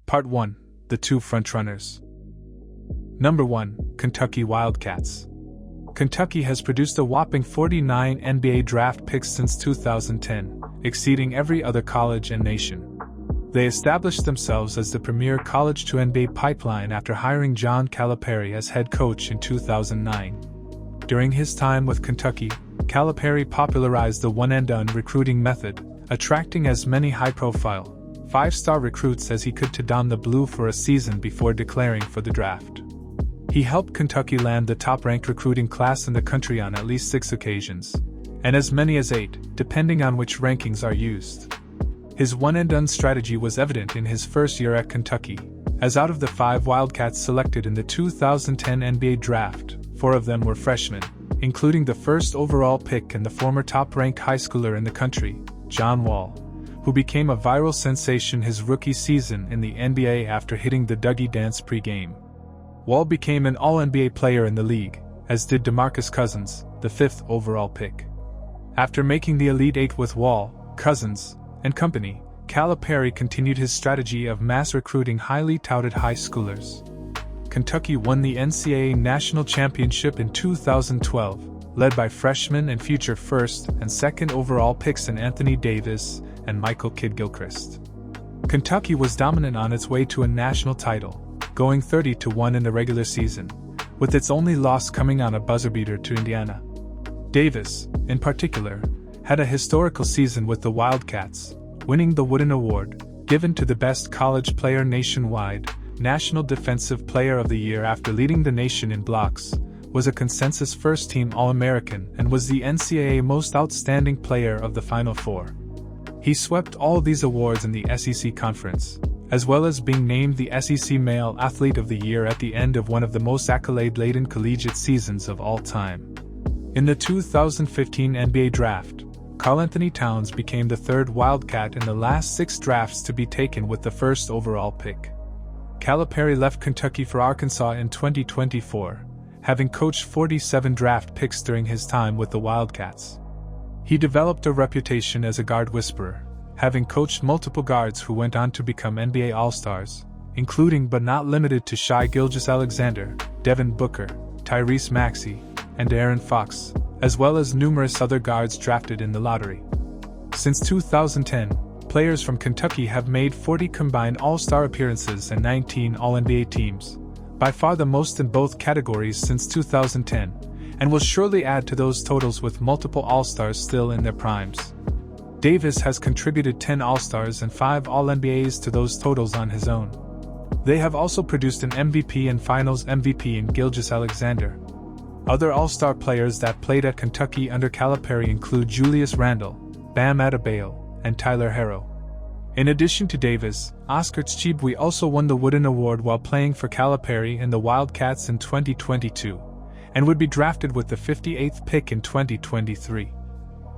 Part 1. The Two Frontrunners. Number 1. Kentucky Wildcats. Kentucky has produced a whopping 49 NBA draft picks since 2010, exceeding every other college and nation. They established themselves as the premier college to NBA pipeline after hiring John Calipari as head coach in 2009. During his time with Kentucky, Calipari popularized the one-and-done recruiting method, attracting as many high-profile, five-star recruits as he could to don the blue for a season before declaring for the draft. He helped Kentucky land the top-ranked recruiting class in the country on at least 6 occasions, and as many as 8, depending on which rankings are used. His one-and-done strategy was evident in his first year at Kentucky, as out of the 5 Wildcats selected in the 2010 NBA draft, 4 of them were freshmen, including the first overall pick and the former top-ranked high schooler in the country, John Wall, who became a viral sensation his rookie season in the NBA after hitting the Dougie dance pre-game. Wall became an All-NBA player in the league, as did DeMarcus Cousins, the 5th overall pick. After making the Elite 8 with Wall, Cousins, and company, Calipari continued his strategy of mass recruiting highly touted high schoolers. Kentucky won the NCAA National Championship in 2012, led by freshman and future 1st and 2nd overall picks in Anthony Davis and Michael Kidd-Gilchrist. Kentucky was dominant on its way to a national title, going 30-1 in the regular season, with its only loss coming on a buzzer beater to Indiana. Davis, in particular, had a historical season with the Wildcats, winning the Wooden Award, given to the best college player nationwide, National Defensive Player of the Year after leading the nation in blocks, was a consensus first-team All-American and was the NCAA Most Outstanding Player of the Final Four. He swept all these awards in the SEC Conference, as well as being named the SEC Male Athlete of the Year at the end of one of the most accolade-laden collegiate seasons of all time. In the 2015 NBA Draft, Karl-Anthony Towns became the 3rd Wildcat in the last 6 drafts to be taken with the 1st overall pick. Calipari left Kentucky for Arkansas in 2024, having coached 47 draft picks during his time with the Wildcats. He developed a reputation as a guard whisperer, having coached multiple guards who went on to become NBA All-Stars, including but not limited to Shai Gilgeous-Alexander, Devin Booker, Tyrese Maxey, and Aaron Fox, as well as numerous other guards drafted in the lottery. Since 2010, players from Kentucky have made 40 combined All-Star appearances and 19 All-NBA teams, by far the most in both categories since 2010, and will surely add to those totals with multiple All-Stars still in their primes. Davis has contributed 10 All-Stars and 5 All-NBAs to those totals on his own. They have also produced an MVP and Finals MVP in Gilgeous-Alexander. Other All-Star players that played at Kentucky under Calipari include Julius Randle, Bam Adebayo, and Tyler Herro. In addition to Davis, Oscar Tshiebwe also won the Wooden Award while playing for Calipari and the Wildcats in 2022, and would be drafted with the 58th pick in 2023.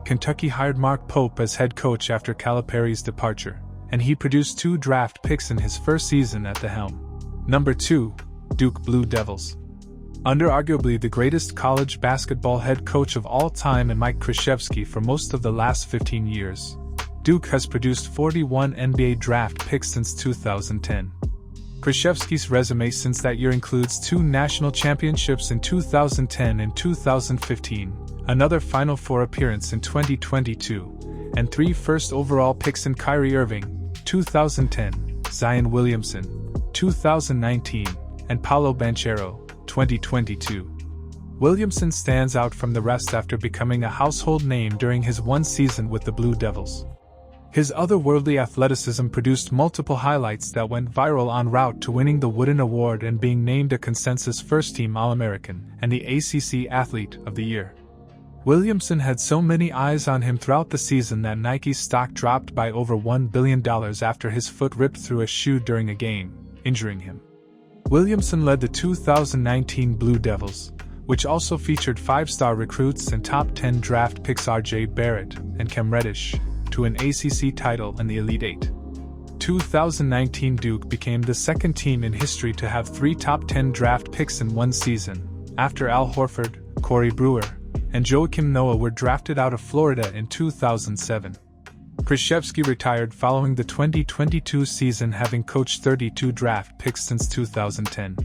Kentucky hired Mark Pope as head coach after Calipari's departure, and he produced 2 draft picks in his first season at the helm. Number 2. Duke Blue Devils. Under arguably the greatest college basketball head coach of all time and Mike Krzyzewski for most of the last 15 years, Duke has produced 41 NBA draft picks since 2010. Krzyzewski's resume since that year includes 2 national championships in 2010 and 2015, another Final Four appearance in 2022, and 3 first overall picks in Kyrie Irving, 2010, Zion Williamson, 2019, and Paolo Banchero, 2022. Williamson stands out from the rest after becoming a household name during his one season with the Blue Devils. His otherworldly athleticism produced multiple highlights that went viral en route to winning the Wooden Award and being named a consensus first-team All-American and the ACC Athlete of the Year. Williamson had so many eyes on him throughout the season that Nike's stock dropped by over $1 billion after his foot ripped through a shoe during a game, injuring him. Williamson led the 2019 Blue Devils, which also featured 5-star recruits and top 10 draft picks R.J. Barrett and Cam Reddish, to an ACC title and the Elite 8. 2019 Duke became the second team in history to have 3 top 10 draft picks in one season, after Al Horford, Corey Brewer, and Joakim Noah were drafted out of Florida in 2007. Krzyzewski retired following the 2022 season, having coached 32 draft picks since 2010.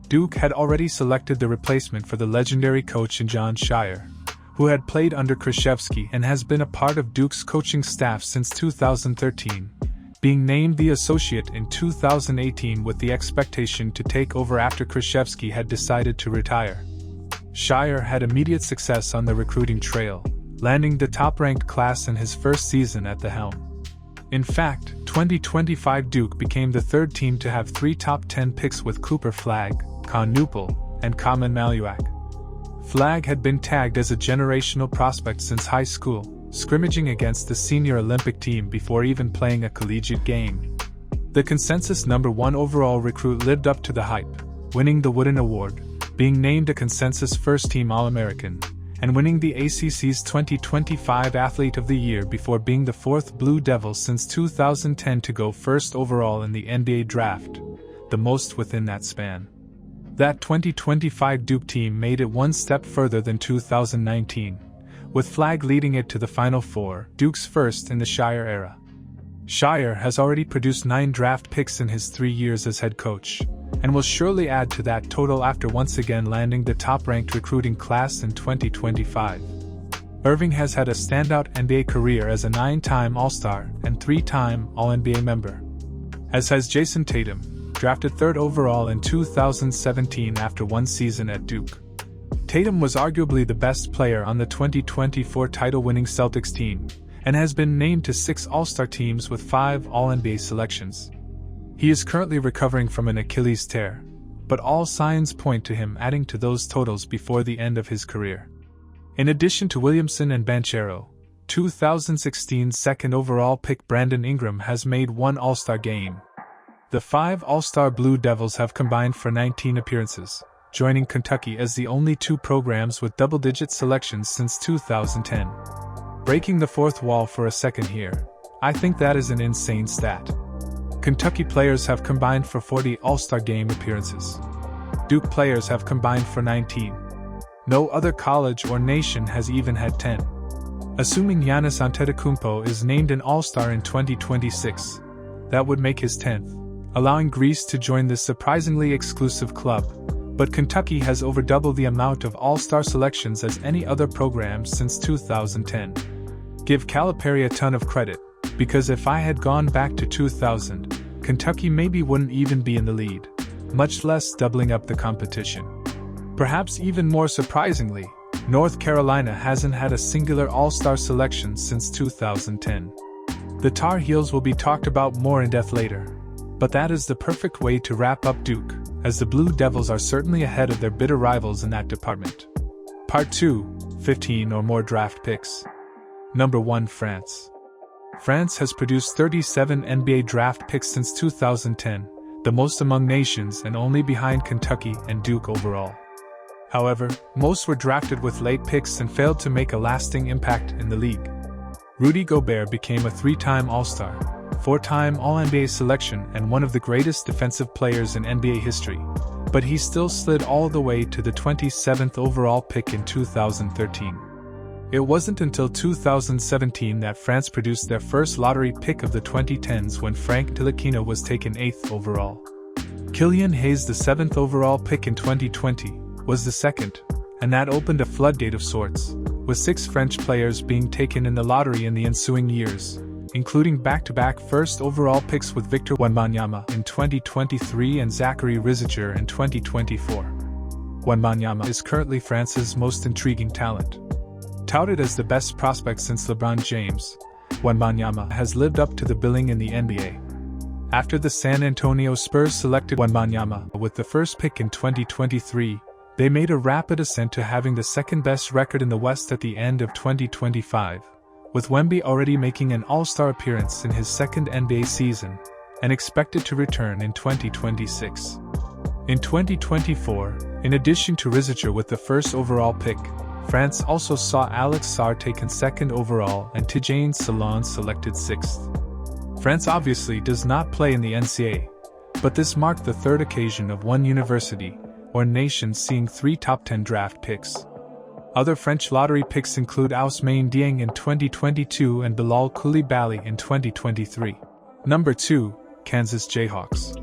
Duke had already selected the replacement for the legendary coach in Jon Scheyer, who had played under Krzyzewski and has been a part of Duke's coaching staff since 2013, being named the associate in 2018 with the expectation to take over after Krzyzewski had decided to retire. Scheyer had immediate success on the recruiting trail, landing the top-ranked class in his first season at the helm. In fact, 2025 Duke became the third team to have 3 top 10 picks with Cooper Flagg, Con Newpel, and Kaman Maluak. Flagg had been tagged as a generational prospect since high school, scrimmaging against the senior Olympic team before even playing a collegiate game. The consensus number 1 overall recruit lived up to the hype, winning the Wooden Award, being named a consensus first-team All-American, and winning the ACC's 2025 Athlete of the Year before being the 4th Blue Devil since 2010 to go first overall in the NBA draft, the most within that span. That 2025 Duke team made it one step further than 2019, with Flagg leading it to the Final Four, Duke's first in the Scheyer era. Scheyer has already produced 9 draft picks in his 3 years as head coach, and will surely add to that total after once again landing the top-ranked recruiting class in 2025. Irving has had a standout NBA career as a 9-time All-Star and 3-time All-NBA member. As has Jason Tatum, drafted 3rd overall in 2017 after 1 season at Duke. Tatum was arguably the best player on the 2024 title-winning Celtics team, and has been named to 6 All-Star teams with 5 All-NBA selections. He is currently recovering from an Achilles tear, but all signs point to him adding to those totals before the end of his career. In addition to Williamson and Banchero, 2016 2nd overall pick Brandon Ingram has made 1 All-Star game. The 5 All-Star Blue Devils have combined for 19 appearances, joining Kentucky as the only 2 programs with double-digit selections since 2010. Breaking the 4th wall for a second here, I think that is an insane stat. Kentucky players have combined for 40 All-Star Game appearances. Duke players have combined for 19. No other college or nation has even had 10. Assuming Giannis Antetokounmpo is named an All-Star in 2026, that would make his 10th, allowing Greece to join this surprisingly exclusive club, but Kentucky has over double the amount of All-Star selections as any other program since 2010. Give Calipari a ton of credit, because if I had gone back to 2000, Kentucky maybe wouldn't even be in the lead, much less doubling up the competition. Perhaps even more surprisingly, North Carolina hasn't had a singular All-Star selection since 2010. The Tar Heels will be talked about more in depth later, but that is the perfect way to wrap up Duke, as the Blue Devils are certainly ahead of their bitter rivals in that department. Part 2, 15 or more draft picks. Number 1, France. France has produced 37 NBA draft picks since 2010, the most among nations and only behind Kentucky and Duke overall. However, most were drafted with late picks and failed to make a lasting impact in the league. Rudy Gobert became a 3-time All-Star, 4-time All-NBA selection and one of the greatest defensive players in NBA history, but he still slid all the way to the 27th overall pick in 2013. It wasn't until 2017 that France produced their first lottery pick of the 2010s when Frank Ntilikina was taken 8th overall. Killian Hayes, the 7th overall pick in 2020, was the 2nd, and that opened a floodgate of sorts, with 6 French players being taken in the lottery in the ensuing years, including back-to-back first overall picks with Victor Wembanyama in 2023 and Zachary Riziger in 2024. Wembanyama is currently France's most intriguing talent. Touted as the best prospect since LeBron James, Wembanyama has lived up to the billing in the NBA. After the San Antonio Spurs selected Wembanyama with the first pick in 2023, they made a rapid ascent to having the second-best record in the West at the end of 2025, with Wemby already making an All-Star appearance in his second NBA season, and expected to return in 2026. In 2024, in addition to Riziger with the first overall pick, France also saw Alex Sarr taken 2nd overall and Tidjane Salaün selected 6th. France obviously does not play in the NCAA, but this marked the 3rd occasion of one university or nation seeing 3 top 10 draft picks. Other French lottery picks include Ousmane Dieng in 2022 and Bilal Coulibaly in 2023. Number 2. Kansas Jayhawks.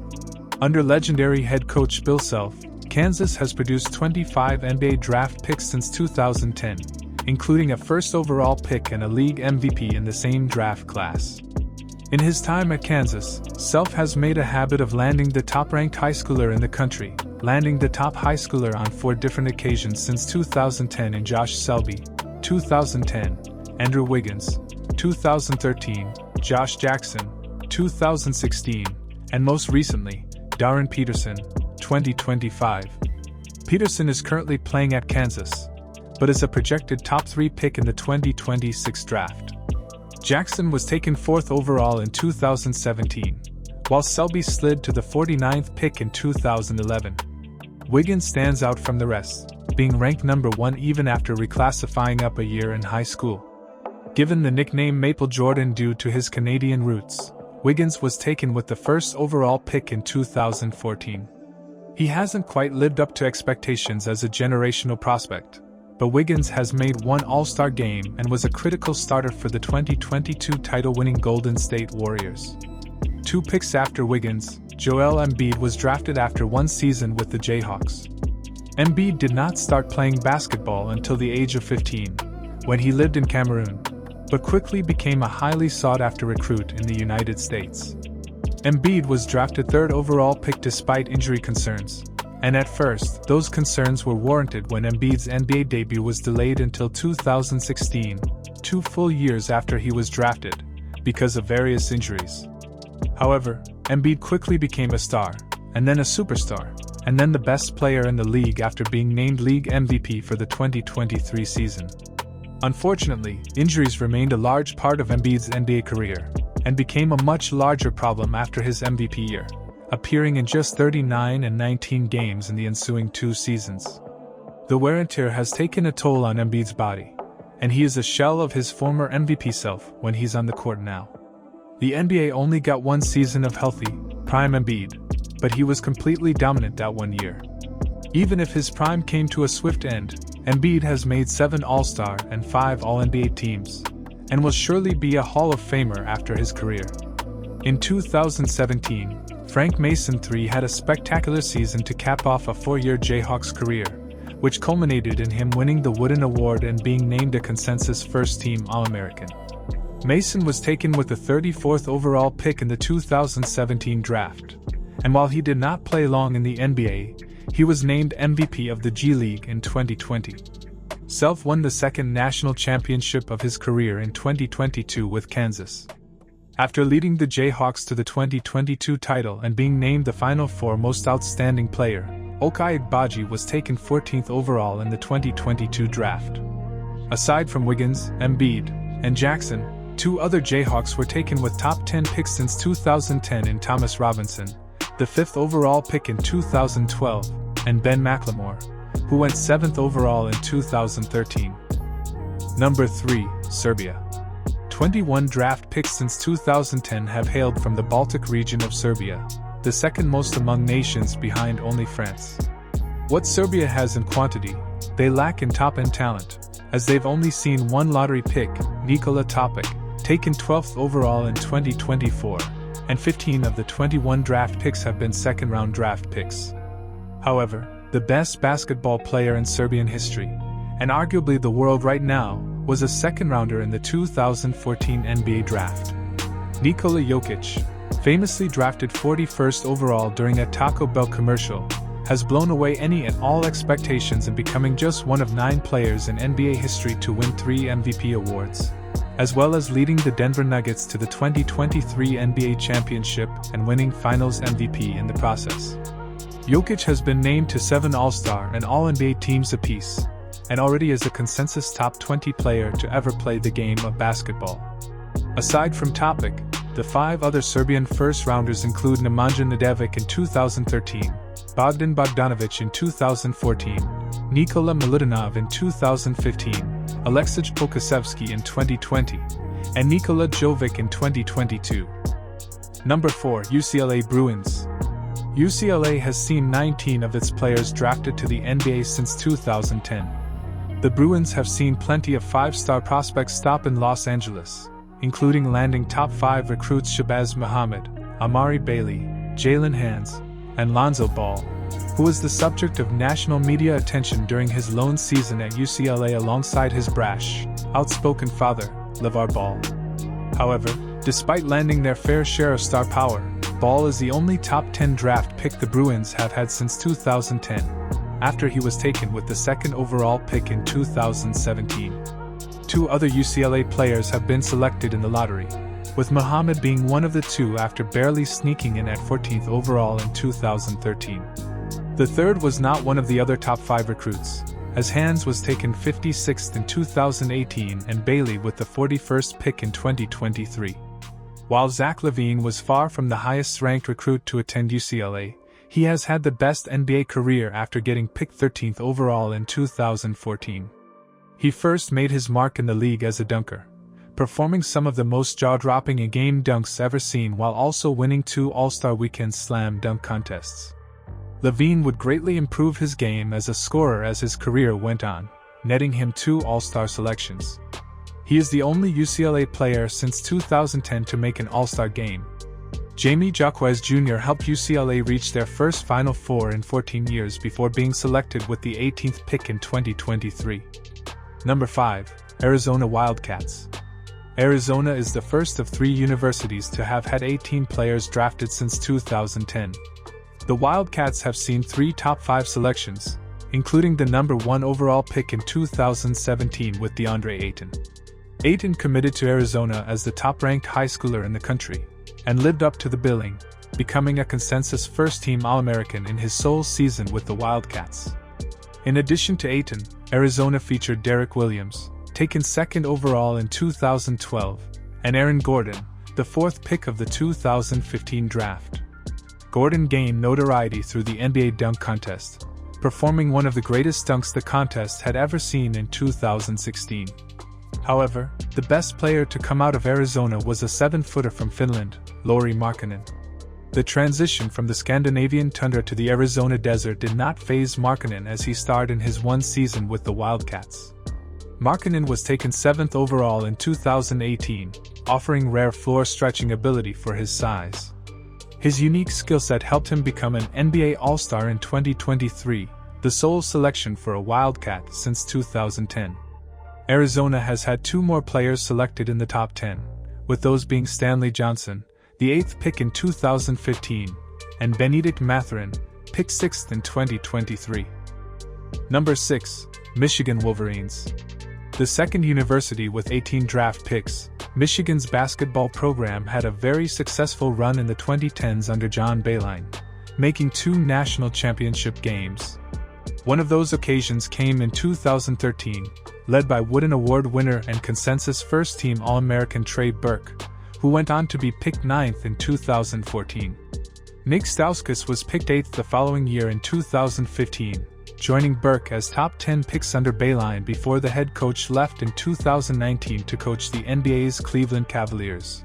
Under legendary head coach Bill Self, Kansas has produced 25 NBA draft picks since 2010, including a first overall pick and a league MVP in the same draft class. In his time at Kansas, Self has made a habit of landing the top-ranked high schooler in the country, landing the top high schooler on 4 different occasions since 2010 in Josh Selby, 2010, Andrew Wiggins, 2013, Josh Jackson, 2016, and most recently, Darren Peterson, 2025. Peterson is currently playing at Kansas, but is a projected top 3 pick in the 2026 draft. Jackson was taken 4th overall in 2017, while Selby slid to the 49th pick in 2011. Wiggins stands out from the rest, being ranked number 1 even after reclassifying up a year in high school. Given the nickname Maple Jordan due to his Canadian roots, Wiggins was taken with the 1st overall pick in 2014. He hasn't quite lived up to expectations as a generational prospect, but Wiggins has made 1 All-Star game and was a critical starter for the 2022 title-winning Golden State Warriors. 2 picks after Wiggins, Joel Embiid was drafted after 1 season with the Jayhawks. Embiid did not start playing basketball until the age of 15, when he lived in Cameroon, but quickly became a highly sought-after recruit in the United States. Embiid was drafted 3rd overall pick despite injury concerns, and at first, those concerns were warranted when Embiid's NBA debut was delayed until 2016, 2 full years after he was drafted, because of various injuries. However, Embiid quickly became a star, and then a superstar, and then the best player in the league after being named league MVP for the 2023 season. Unfortunately, injuries remained a large part of Embiid's NBA career, and became a much larger problem after his MVP year, appearing in just 39 and 19 games in the ensuing 2 seasons. The wear and tear has taken a toll on Embiid's body, and he is a shell of his former MVP self when he's on the court now. The NBA only got 1 season of healthy, prime Embiid, but he was completely dominant that 1 year. Even if his prime came to a swift end, Embiid has made 7 All-Star and 5 All-NBA teams, and will surely be a Hall of Famer after his career. In 2017, Frank Mason III had a spectacular season to cap off a 4-year Jayhawks career, which culminated in him winning the Wooden Award and being named a consensus first-team All-American. Mason was taken with the 34th overall pick in the 2017 draft, and while he did not play long in the NBA, he was named MVP of the G League in 2020. Self won the 2nd national championship of his career in 2022 with Kansas. After leading the Jayhawks to the 2022 title and being named the Final Four Most Outstanding Player, Ochai Agbaji was taken 14th overall in the 2022 draft. Aside from Wiggins, Embiid, and Jackson, 2 other Jayhawks were taken with top 10 picks since 2010 in Thomas Robinson, the 5th overall pick in 2012, and Ben McLemore, who went 7th overall in 2013. Number 3, Serbia. 21 draft picks since 2010 have hailed from the Baltic region of Serbia, the 2nd most among nations behind only France. What Serbia has in quantity, they lack in top-end talent, as they've only seen 1 lottery pick, Nikola Topic, taken 12th overall in 2024, and 15 of the 21 draft picks have been 2nd-round draft picks. However, the best basketball player in Serbian history, and arguably the world right now, was a 2nd-rounder in the 2014 NBA draft. Nikola Jokic, famously drafted 41st overall during a Taco Bell commercial, has blown away any and all expectations in becoming just one of 9 players in NBA history to win 3 MVP awards, as well as leading the Denver Nuggets to the 2023 NBA championship and winning Finals MVP in the process. Jokic has been named to 7 All-Star and All-NBA teams apiece, and already is a consensus top 20 player to ever play the game of basketball. Aside from Topic, the 5 other Serbian first-rounders include Nemanja Nedevic in 2013, Bogdan Bogdanovic in 2014, Nikola Milutinov in 2015, Aleksej Pokasevski in 2020, and Nikola Jovic in 2022. Number 4, UCLA Bruins. UCLA has seen 19 of its players drafted to the NBA since 2010. The Bruins have seen plenty of five-star prospects stop in Los Angeles, including landing top 5 recruits Shabazz Muhammad, Amari Bailey, Jalen Hands, and Lonzo Ball, who was the subject of national media attention during his lone season at UCLA alongside his brash, outspoken father, LeVar Ball. However, despite landing their fair share of star power, Ball is the only top 10 draft pick the Bruins have had since 2010, after he was taken with the 2nd overall pick in 2017. 2 other UCLA players have been selected in the lottery, with Muhammad being one of the 2 after barely sneaking in at 14th overall in 2013. The third was not one of the other top 5 recruits, as Hands was taken 56th in 2018 and Bailey with the 41st pick in 2023. While Zach LaVine was far from the highest-ranked recruit to attend UCLA, he has had the best NBA career after getting picked 13th overall in 2014. He first made his mark in the league as a dunker, performing some of the most jaw-dropping in-game dunks ever seen while also winning 2 All-Star Weekend slam dunk contests. LaVine would greatly improve his game as a scorer as his career went on, netting him 2 All-Star selections. He is the only UCLA player since 2010 to make an All-Star game. Jamie Jaquez Jr. helped UCLA reach their first Final Four in 14 years before being selected with the 18th pick in 2023. Number 5. Arizona Wildcats. Arizona is the first of 3 universities to have had 18 players drafted since 2010. The Wildcats have seen 3 top 5 selections, including the number 1 overall pick in 2017 with DeAndre Ayton. Ayton committed to Arizona as the top-ranked high schooler in the country, and lived up to the billing, becoming a consensus first-team All-American in his sole season with the Wildcats. In addition to Ayton, Arizona featured Derek Williams, taken 2nd overall in 2012, and Aaron Gordon, the 4th pick of the 2015 draft. Gordon gained notoriety through the NBA dunk contest, performing one of the greatest dunks the contest had ever seen in 2016. However, the best player to come out of Arizona was a 7-footer from Finland, Lauri Markkanen. The transition from the Scandinavian tundra to the Arizona desert did not faze Markkanen as he starred in his one season with the Wildcats. Markkanen was taken 7th overall in 2018, offering rare floor-stretching ability for his size. His unique skill set helped him become an NBA All-Star in 2023, the sole selection for a Wildcat since 2010. Arizona has had 2 more players selected in the top 10, with those being Stanley Johnson, the 8th pick in 2015, and Benedict Mathurin, picked 6th in 2023. Number 6. Michigan Wolverines. The second university with 18 draft picks, Michigan's basketball program had a very successful run in the 2010s under John Beilein, making 2 national championship games. One of those occasions came in 2013, led by Wooden Award winner and consensus first-team All-American Trey Burke, who went on to be picked 9th in 2014. Nick Stauskas was picked 8th the following year in 2015, joining Burke as top 10 picks under Beilein before the head coach left in 2019 to coach the NBA's Cleveland Cavaliers.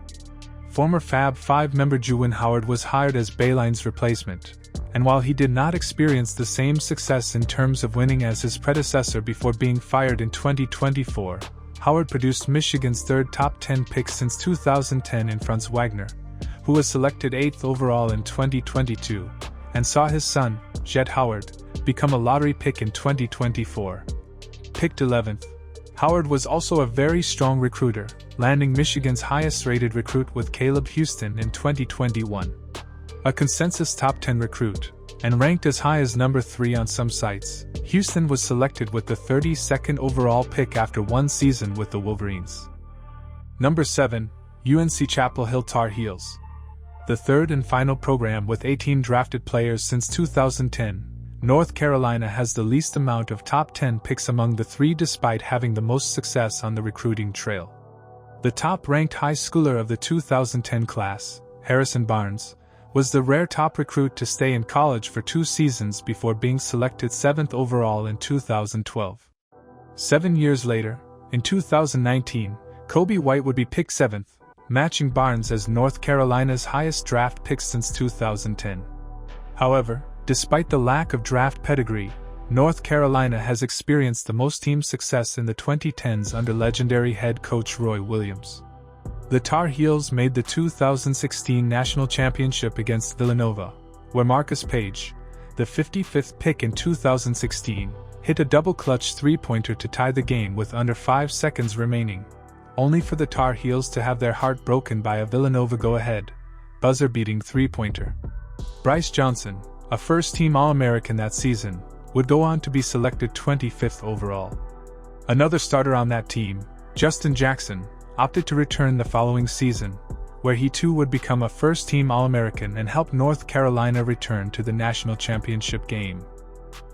Former Fab 5 member Juwan Howard was hired as Beilein's replacement, and while he did not experience the same success in terms of winning as his predecessor before being fired in 2024, Howard produced Michigan's 3rd top 10 pick since 2010 in Franz Wagner, who was selected 8th overall in 2022, and saw his son, Jet Howard, become a lottery pick in 2024. Picked 11th, Howard was also a very strong recruiter, landing Michigan's highest-rated recruit with Caleb Houston in 2021. A consensus top 10 recruit, and ranked as high as number 3 on some sites, Houston was selected with the 32nd overall pick after 1 season with the Wolverines. Number 7. UNC Chapel Hill Tar Heels. The third and final program with 18 drafted players since 2010, North Carolina has the least amount of top 10 picks among the 3 despite having the most success on the recruiting trail. The top-ranked high schooler of the 2010 class, Harrison Barnes, was the rare top recruit to stay in college for 2 seasons before being selected 7th overall in 2012. 7 years later, in 2019, Kobe White would be picked 7th, matching Barnes as North Carolina's highest draft pick since 2010. However, despite the lack of draft pedigree, North Carolina has experienced the most team success in the 2010s under legendary head coach Roy Williams. The Tar Heels made the 2016 national championship against Villanova, where Marcus Page, the 55th pick in 2016, hit a double-clutch three-pointer to tie the game with under 5 seconds remaining, only for the Tar Heels to have their heart broken by a Villanova go-ahead, buzzer-beating three-pointer. Bryce Johnson, a first-team All-American that season, would go on to be selected 25th overall. Another starter on that team, Justin Jackson, opted to return the following season, where he too would become a first-team All-American and help North Carolina return to the national championship game.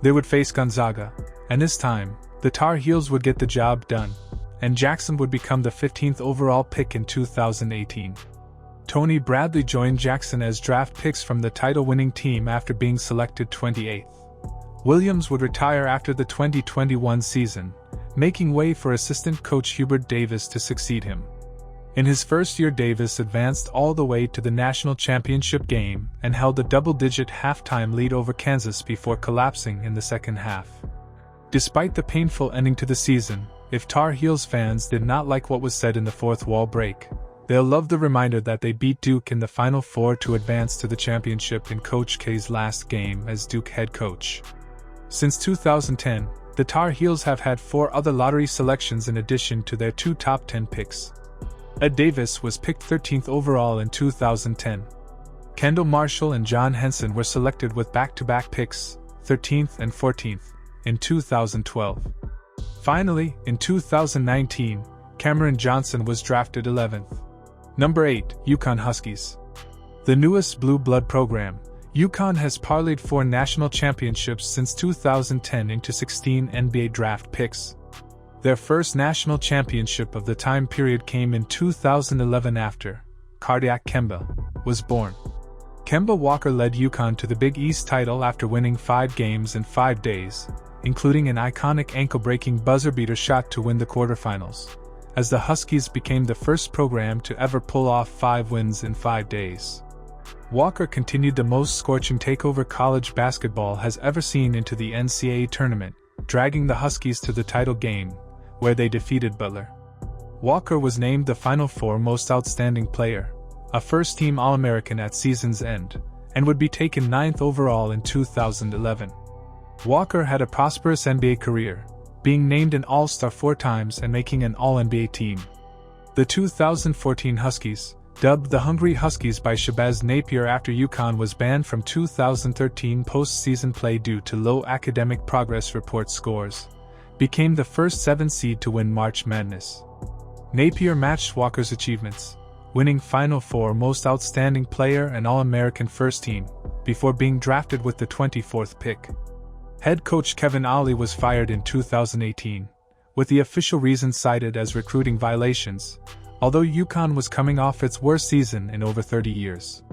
They would face Gonzaga, and this time, the Tar Heels would get the job done, and Jackson would become the 15th overall pick in 2018. Tony Bradley joined Jackson as draft picks from the title-winning team after being selected 28th. Williams would retire after the 2021 season, making way for assistant coach Hubert Davis to succeed him. In his first year, Davis advanced all the way to the national championship game and held a double-digit halftime lead over Kansas before collapsing in the second half. Despite the painful ending to the season, if Tar Heels fans did not like what was said in the fourth wall break, they'll love the reminder that they beat Duke in the Final Four to advance to the championship in Coach K's last game as Duke head coach. Since 2010, the Tar Heels have had 4 other lottery selections in addition to their 2 top 10 picks. Ed Davis was picked 13th overall in 2010. Kendall Marshall and John Henson were selected with back-to-back picks, 13th and 14th, in 2012. Finally, in 2019, Cameron Johnson was drafted 11th. Number 8, UConn Huskies. The newest blue blood program, UConn has parlayed 4 national championships since 2010 into 16 NBA draft picks. Their first national championship of the time period came in 2011 after Cardiac Kemba was born. Kemba Walker led UConn to the Big East title after winning 5 games in 5 days, including an iconic ankle-breaking buzzer-beater shot to win the quarterfinals, as the Huskies became the first program to ever pull off 5 wins in 5 days. Walker continued the most scorching takeover college basketball has ever seen into the NCAA tournament, dragging the Huskies to the title game, where they defeated Butler. Walker was named the Final Four Most Outstanding Player, a first-team All-American at season's end, and would be taken 9th overall in 2011. Walker had a prosperous NBA career, being named an All-Star 4 times and making an All-NBA team. The 2014 Huskies, dubbed the Hungry Huskies by Shabazz Napier after UConn was banned from 2013 postseason play due to low academic progress report scores, became the first 7 seed to win March Madness. Napier matched Walker's achievements, winning Final Four Most Outstanding Player and All-American First Team, before being drafted with the 24th pick. Head coach Kevin Ollie was fired in 2018, with the official reason cited as recruiting violations, although UConn was coming off its worst season in over 30 years.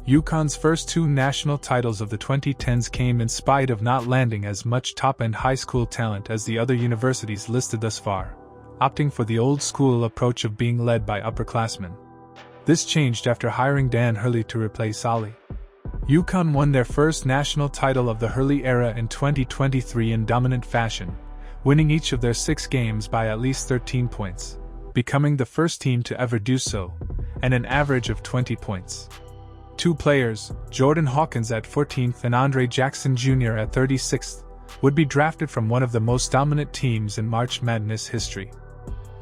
UConn's first 2 national titles of the 2010s came in spite of not landing as much top-end high school talent as the other universities listed thus far, opting for the old-school approach of being led by upperclassmen. This changed after hiring Dan Hurley to replace Ollie. UConn won their first national title of the Hurley era in 2023 in dominant fashion, winning each of their 6 games by at least 13 points, becoming the first team to ever do so, and an average of 20 points. 2 players, Jordan Hawkins at 14th and Andre Jackson Jr. at 36th, would be drafted from one of the most dominant teams in March Madness history.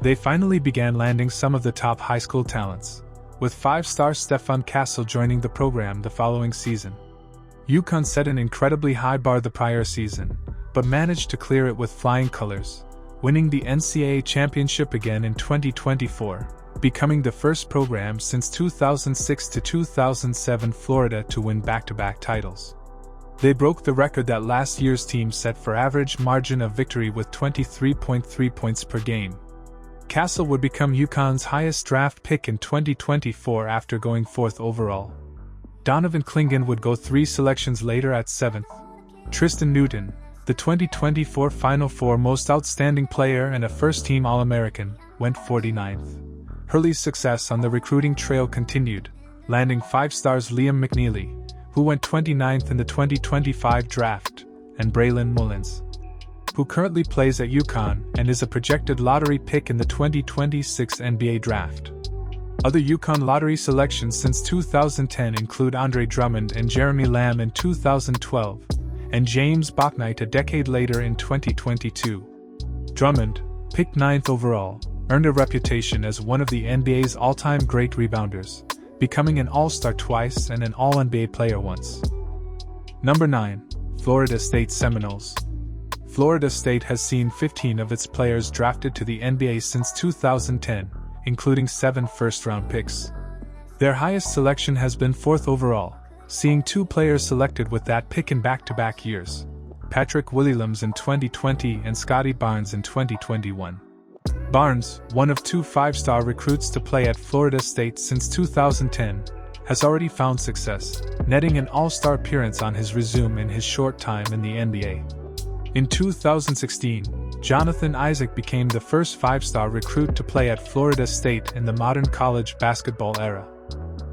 They finally began landing some of the top high school talents, with 5-star Stefan Castle joining the program the following season. UConn set an incredibly high bar the prior season, but managed to clear it with flying colors, winning the NCAA championship again in 2024, becoming the first program since 2006 to 2007 Florida to win back-to-back titles. They broke the record that last year's team set for average margin of victory with 23.3 points per game. Castle would become UConn's highest draft pick in 2024 after going 4th overall. Donovan Clingan would go 3 selections later at 7th. Tristan Newton, the 2024 Final Four Most Outstanding Player and a first-team All-American, went 49th. Hurley's success on the recruiting trail continued, landing 5 stars Liam McNeely, who went 29th in the 2025 draft, and Braylon Mullins, who currently plays at UConn and is a projected lottery pick in the 2026 NBA Draft. Other UConn lottery selections since 2010 include Andre Drummond and Jeremy Lamb in 2012, and James Bouknight a decade later in 2022. Drummond, picked 9th overall, earned a reputation as one of the NBA's all-time great rebounders, becoming an All-Star twice and an All-NBA player once. Number 9. Florida State Seminoles. Florida State has seen 15 of its players drafted to the NBA since 2010, including 7 first-round picks. Their highest selection has been 4th overall, seeing 2 players selected with that pick in back-to-back years: Patrick Williams in 2020 and Scotty Barnes in 2021. Barnes, one of 2 5-star recruits to play at Florida State since 2010, has already found success, netting an All-Star appearance on his resume in his short time in the NBA. In 2016, Jonathan Isaac became the first 5-star recruit to play at Florida State in the modern college basketball era.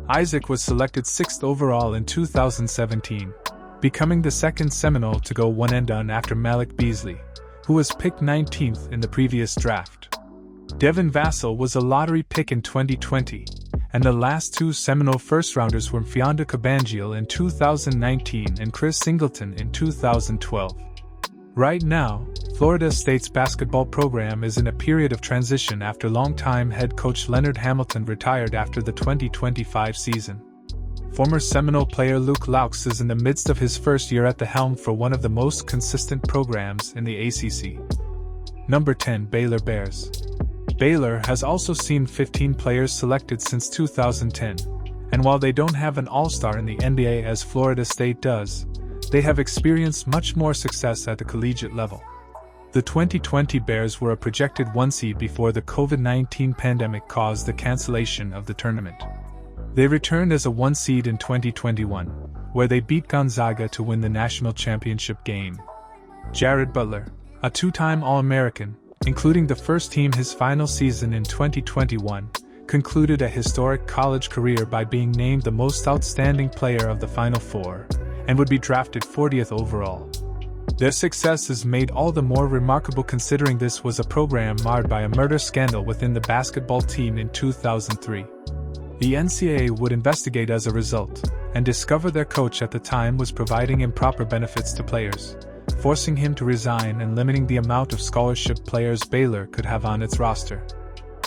Isaac was selected 6th overall in 2017, becoming the second Seminole to go one and done after Malik Beasley, who was picked 19th in the previous draft. Devin Vassell was a lottery pick in 2020, and the last 2 Seminole first-rounders were Mfiondu Kabengele in 2019 and Chris Singleton in 2012. Right now, Florida State's basketball program is in a period of transition after longtime head coach Leonard Hamilton retired after the 2025 season. Former Seminole player Luke Laux is in the midst of his first year at the helm for one of the most consistent programs in the ACC. Number 10. Baylor Bears. Baylor has also seen 15 players selected since 2010, and while they don't have an all-star in the NBA as Florida State does, they have experienced much more success at the collegiate level. The 2020 Bears were a projected 1 seed before the COVID-19 pandemic caused the cancellation of the tournament. They returned as a 1 seed in 2021, where they beat Gonzaga to win the national championship game. Jared Butler, a 2-time All-American, including the first team his final season in 2021, concluded a historic college career by being named the most outstanding player of the Final Four, and would be drafted 40th overall. Their success is made all the more remarkable considering this was a program marred by a murder scandal within the basketball team in 2003. The NCAA would investigate as a result, and discover their coach at the time was providing improper benefits to players, forcing him to resign and limiting the amount of scholarship players Baylor could have on its roster.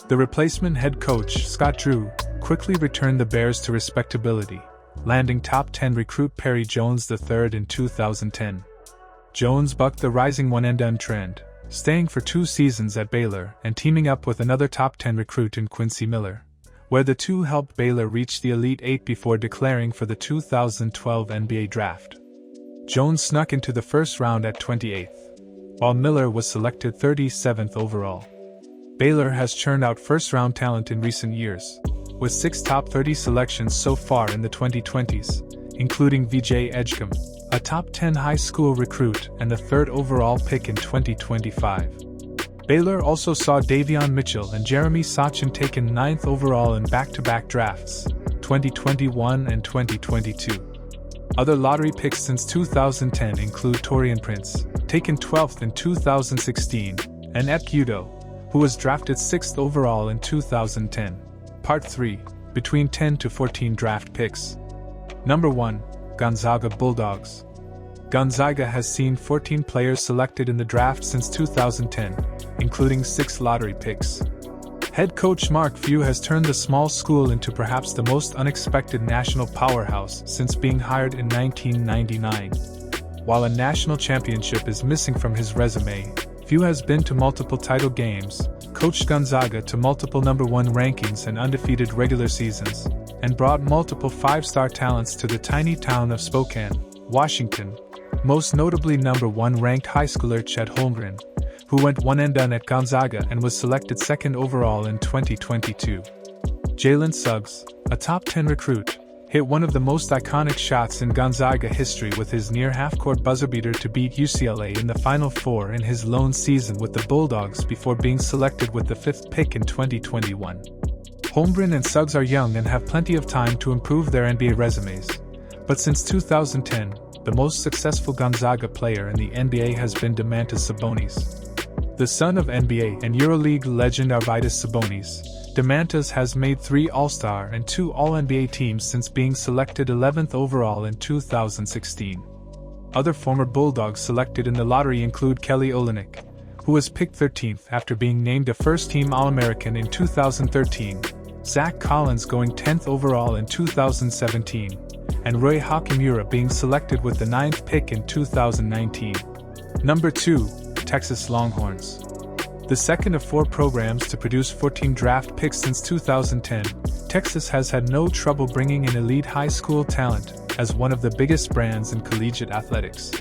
The replacement head coach, Scott Drew, quickly returned the Bears to respectability, landing top 10 recruit Perry Jones III in 2010. Jones bucked the rising one-and-done trend, staying for 2 seasons at Baylor and teaming up with another top 10 recruit in Quincy Miller, where the two helped Baylor reach the Elite Eight before declaring for the 2012 NBA Draft. Jones snuck into the first round at 28th, while Miller was selected 37th overall. Baylor has churned out first-round talent in recent years, with 6 top 30 selections so far in the 2020s, including VJ Edgecombe, a top 10 high school recruit and the 3rd overall pick in 2025. Baylor also saw Davion Mitchell and Jeremy Sochan taken 9th overall in back-to-back drafts, 2021 and 2022. Other lottery picks since 2010 include Taurean Prince, taken 12th in 2016, and Ep Udoh, who was drafted 6th overall in 2010. Part 3, between 10 to 14 draft picks. Number 1, Gonzaga Bulldogs. Gonzaga has seen 14 players selected in the draft since 2010, including 6 lottery picks. Head coach Mark Few has turned the small school into perhaps the most unexpected national powerhouse since being hired in 1999. While a national championship is missing from his resume, Few has been to multiple title games, coached Gonzaga to multiple number 1 rankings and undefeated regular seasons, and brought multiple 5-star talents to the tiny town of Spokane, Washington, most notably number 1 ranked high schooler Chet Holmgren, who went one and done at Gonzaga and was selected 2nd overall in 2022. Jalen Suggs, a top 10 recruit, hit one of the most iconic shots in Gonzaga history with his near half-court buzzer beater to beat UCLA in the Final Four in his lone season with the Bulldogs before being selected with the 5th pick in 2021. Holmgren and Suggs are young and have plenty of time to improve their NBA resumes, but since 2010, the most successful Gonzaga player in the NBA has been Domantas Sabonis. The son of NBA and EuroLeague legend Arvydas Sabonis, Domantas has made 3 All-Star and 2 All-NBA teams since being selected 11th overall in 2016. Other former Bulldogs selected in the lottery include Kelly Olynyk, who was picked 13th after being named a first-team All-American in 2013, Zach Collins going 10th overall in 2017, and Rui Hachimura being selected with the 9th pick in 2019. Number 2. Texas Longhorns. The second of 4 programs to produce 14 draft picks since 2010, Texas has had no trouble bringing in elite high school talent as one of the biggest brands in collegiate athletics.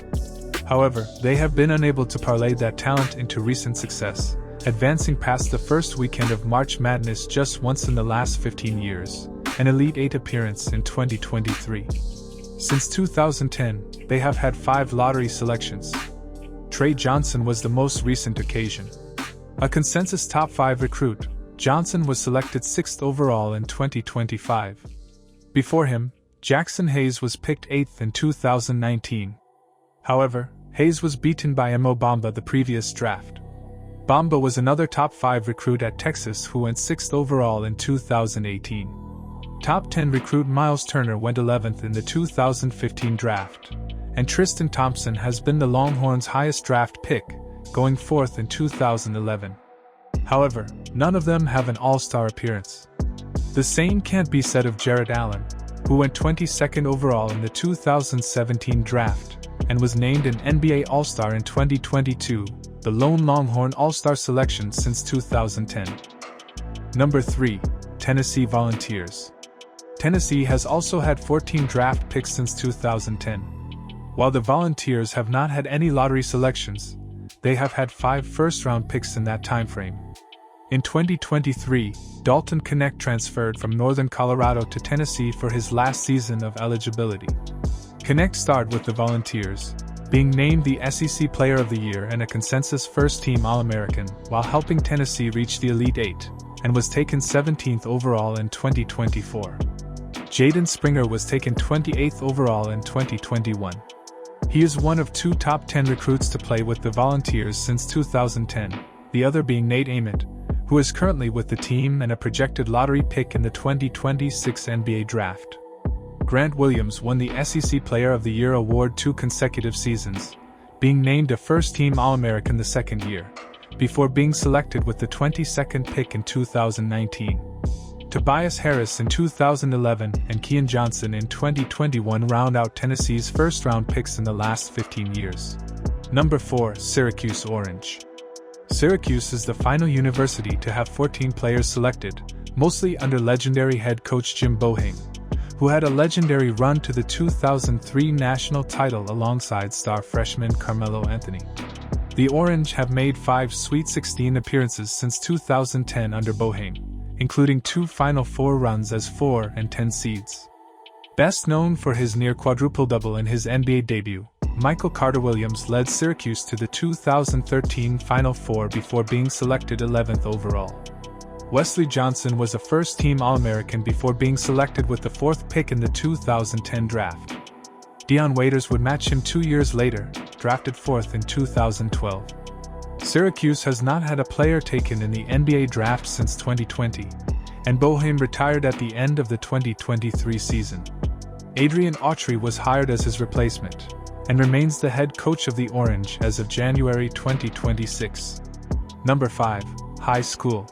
However, they have been unable to parlay that talent into recent success, advancing past the first weekend of March Madness just once in the last 15 years, an Elite 8 appearance in 2023. Since 2010, they have had 5 lottery selections. Trey Johnson was the most recent occasion. A consensus top 5 recruit, Johnson was selected 6th overall in 2025. Before him, Jackson Hayes was picked 8th in 2019. However, Hayes was beaten by Mo Bamba the previous draft. Bamba was another top 5 recruit at Texas who went 6th overall in 2018. Top 10 recruit Miles Turner went 11th in the 2015 draft, and Tristan Thompson has been the Longhorns' highest draft pick, going 4th in 2011. However, none of them have an All-Star appearance. The same can't be said of Jarrett Allen, who went 22nd overall in the 2017 draft, and was named an NBA All-Star in 2022, the lone Longhorn All-Star selection since 2010. Number 3. Tennessee Volunteers. Tennessee has also had 14 draft picks since 2010. While the Volunteers have not had any lottery selections, they have had 5 first-round picks in that timeframe. In 2023, Dalton Knecht transferred from Northern Colorado to Tennessee for his last season of eligibility. Knecht starred with the Volunteers, being named the SEC Player of the Year and a consensus first-team All-American while helping Tennessee reach the Elite 8, and was taken 17th overall in 2024. Jaden Springer was taken 28th overall in 2021. He is one of 2 top 10 recruits to play with the Volunteers since 2010, the other being Nate Ament, who is currently with the team and a projected lottery pick in the 2026 NBA Draft. Grant Williams won the SEC Player of the Year award 2 consecutive seasons, being named a first-team All-American the second year, before being selected with the 22nd pick in 2019. Tobias Harris in 2011 and Keon Johnson in 2021 round out Tennessee's first-round picks in the last 15 years. Number 4. Syracuse Orange. Syracuse is the final university to have 14 players selected, mostly under legendary head coach Jim Boeheim, who had a legendary run to the 2003 national title alongside star freshman Carmelo Anthony. The Orange have made 5 Sweet 16 appearances since 2010 under Boeheim, including 2 Final Four runs as 4 and 10 seeds. Best known for his near quadruple-double in his NBA debut, Michael Carter-Williams led Syracuse to the 2013 Final Four before being selected 11th overall. Wesley Johnson was a first-team All-American before being selected with the 4th pick in the 2010 draft. Dion Waiters would match him 2 years later, drafted 4th in 2012. Syracuse has not had a player taken in the NBA draft since 2020, and Boeheim retired at the end of the 2023 season. Adrian Autry was hired as his replacement, and remains the head coach of the Orange as of January 2026. Number 5. High School.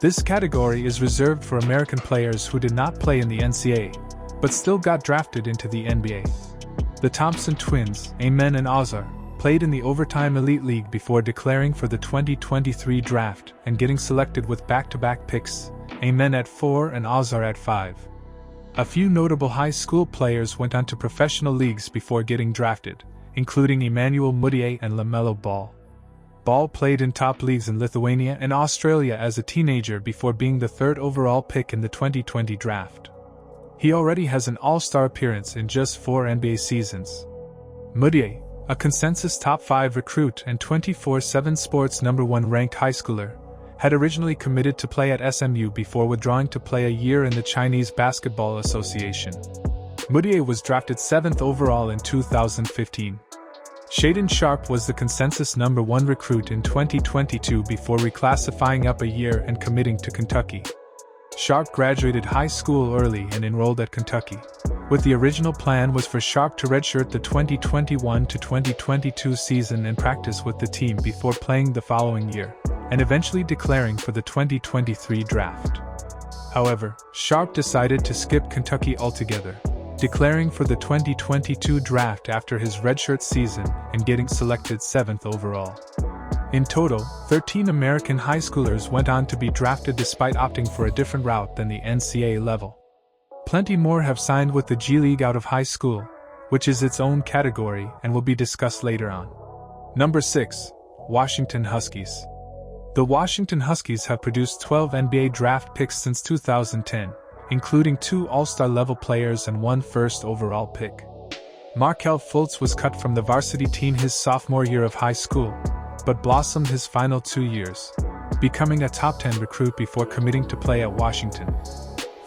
This category is reserved for American players who did not play in the NCAA, but still got drafted into the NBA. The Thompson twins, Amen and Azar, played in the Overtime Elite League before declaring for the 2023 draft and getting selected with back-to-back picks, Amen at 4 and Azar at 5. A few notable high school players went on to professional leagues before getting drafted, including Emmanuel Mudiay and LaMelo Ball. Ball played in top leagues in Lithuania and Australia as a teenager before being the 3rd overall pick in the 2020 draft. He already has an All-Star appearance in just 4 NBA seasons. Mudiay, a consensus top 5 recruit and 24/7 Sports #1 ranked high schooler, had originally committed to play at SMU before withdrawing to play a year in the Chinese Basketball Association. Moutier was drafted 7th overall in 2015. Shaedon Sharpe was the consensus number 1 recruit in 2022 before reclassifying up a year and committing to Kentucky. Sharpe graduated high school early and enrolled at Kentucky, with the original plan was for Sharpe to redshirt the 2021 to 2022 season and practice with the team before playing the following year, and eventually declaring for the 2023 draft. However, Sharpe decided to skip Kentucky altogether, declaring for the 2022 draft after his redshirt season and getting selected 7th overall. In total, 13 American high schoolers went on to be drafted despite opting for a different route than the NCAA level. Plenty more have signed with the G League out of high school, which is its own category and will be discussed later on. Number 6. Washington Huskies. The Washington Huskies have produced 12 NBA draft picks since 2010, including 2 All-Star level players and 1 first overall pick. Markelle Fultz was cut from the varsity team his sophomore year of high school, but blossomed his final 2 years, becoming a top 10 recruit before committing to play at Washington.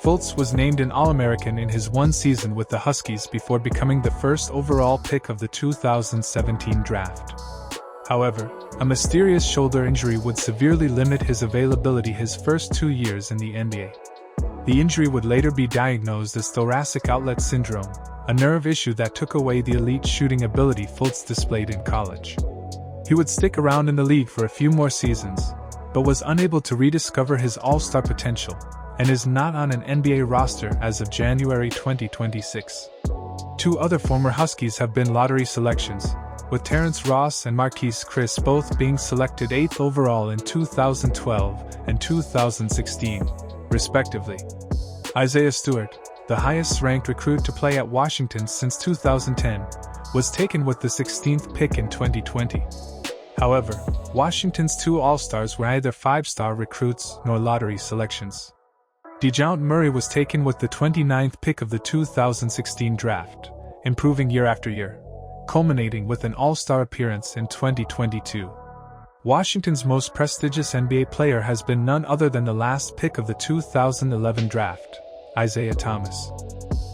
Fultz was named an All-American in his 1 season with the Huskies before becoming the first overall pick of the 2017 draft. However, a mysterious shoulder injury would severely limit his availability his first 2 years in the NBA. The injury would later be diagnosed as thoracic outlet syndrome, a nerve issue that took away the elite shooting ability Fultz displayed in college. He would stick around in the league for a few more seasons, but was unable to rediscover his all-star potential, and is not on an NBA roster as of January 2026. 2 other former Huskies have been lottery selections, with Terrence Ross and Marquise Chriss both being selected 8th overall in 2012 and 2016, respectively. Isaiah Stewart, the highest-ranked recruit to play at Washington since 2010, was taken with the 16th pick in 2020. However, Washington's 2 All-Stars were neither 5-star recruits nor lottery selections. DeJounte Murray was taken with the 29th pick of the 2016 draft, improving year after year, culminating with an All-Star appearance in 2022. Washington's most prestigious NBA player has been none other than the last pick of the 2011 draft, Isaiah Thomas.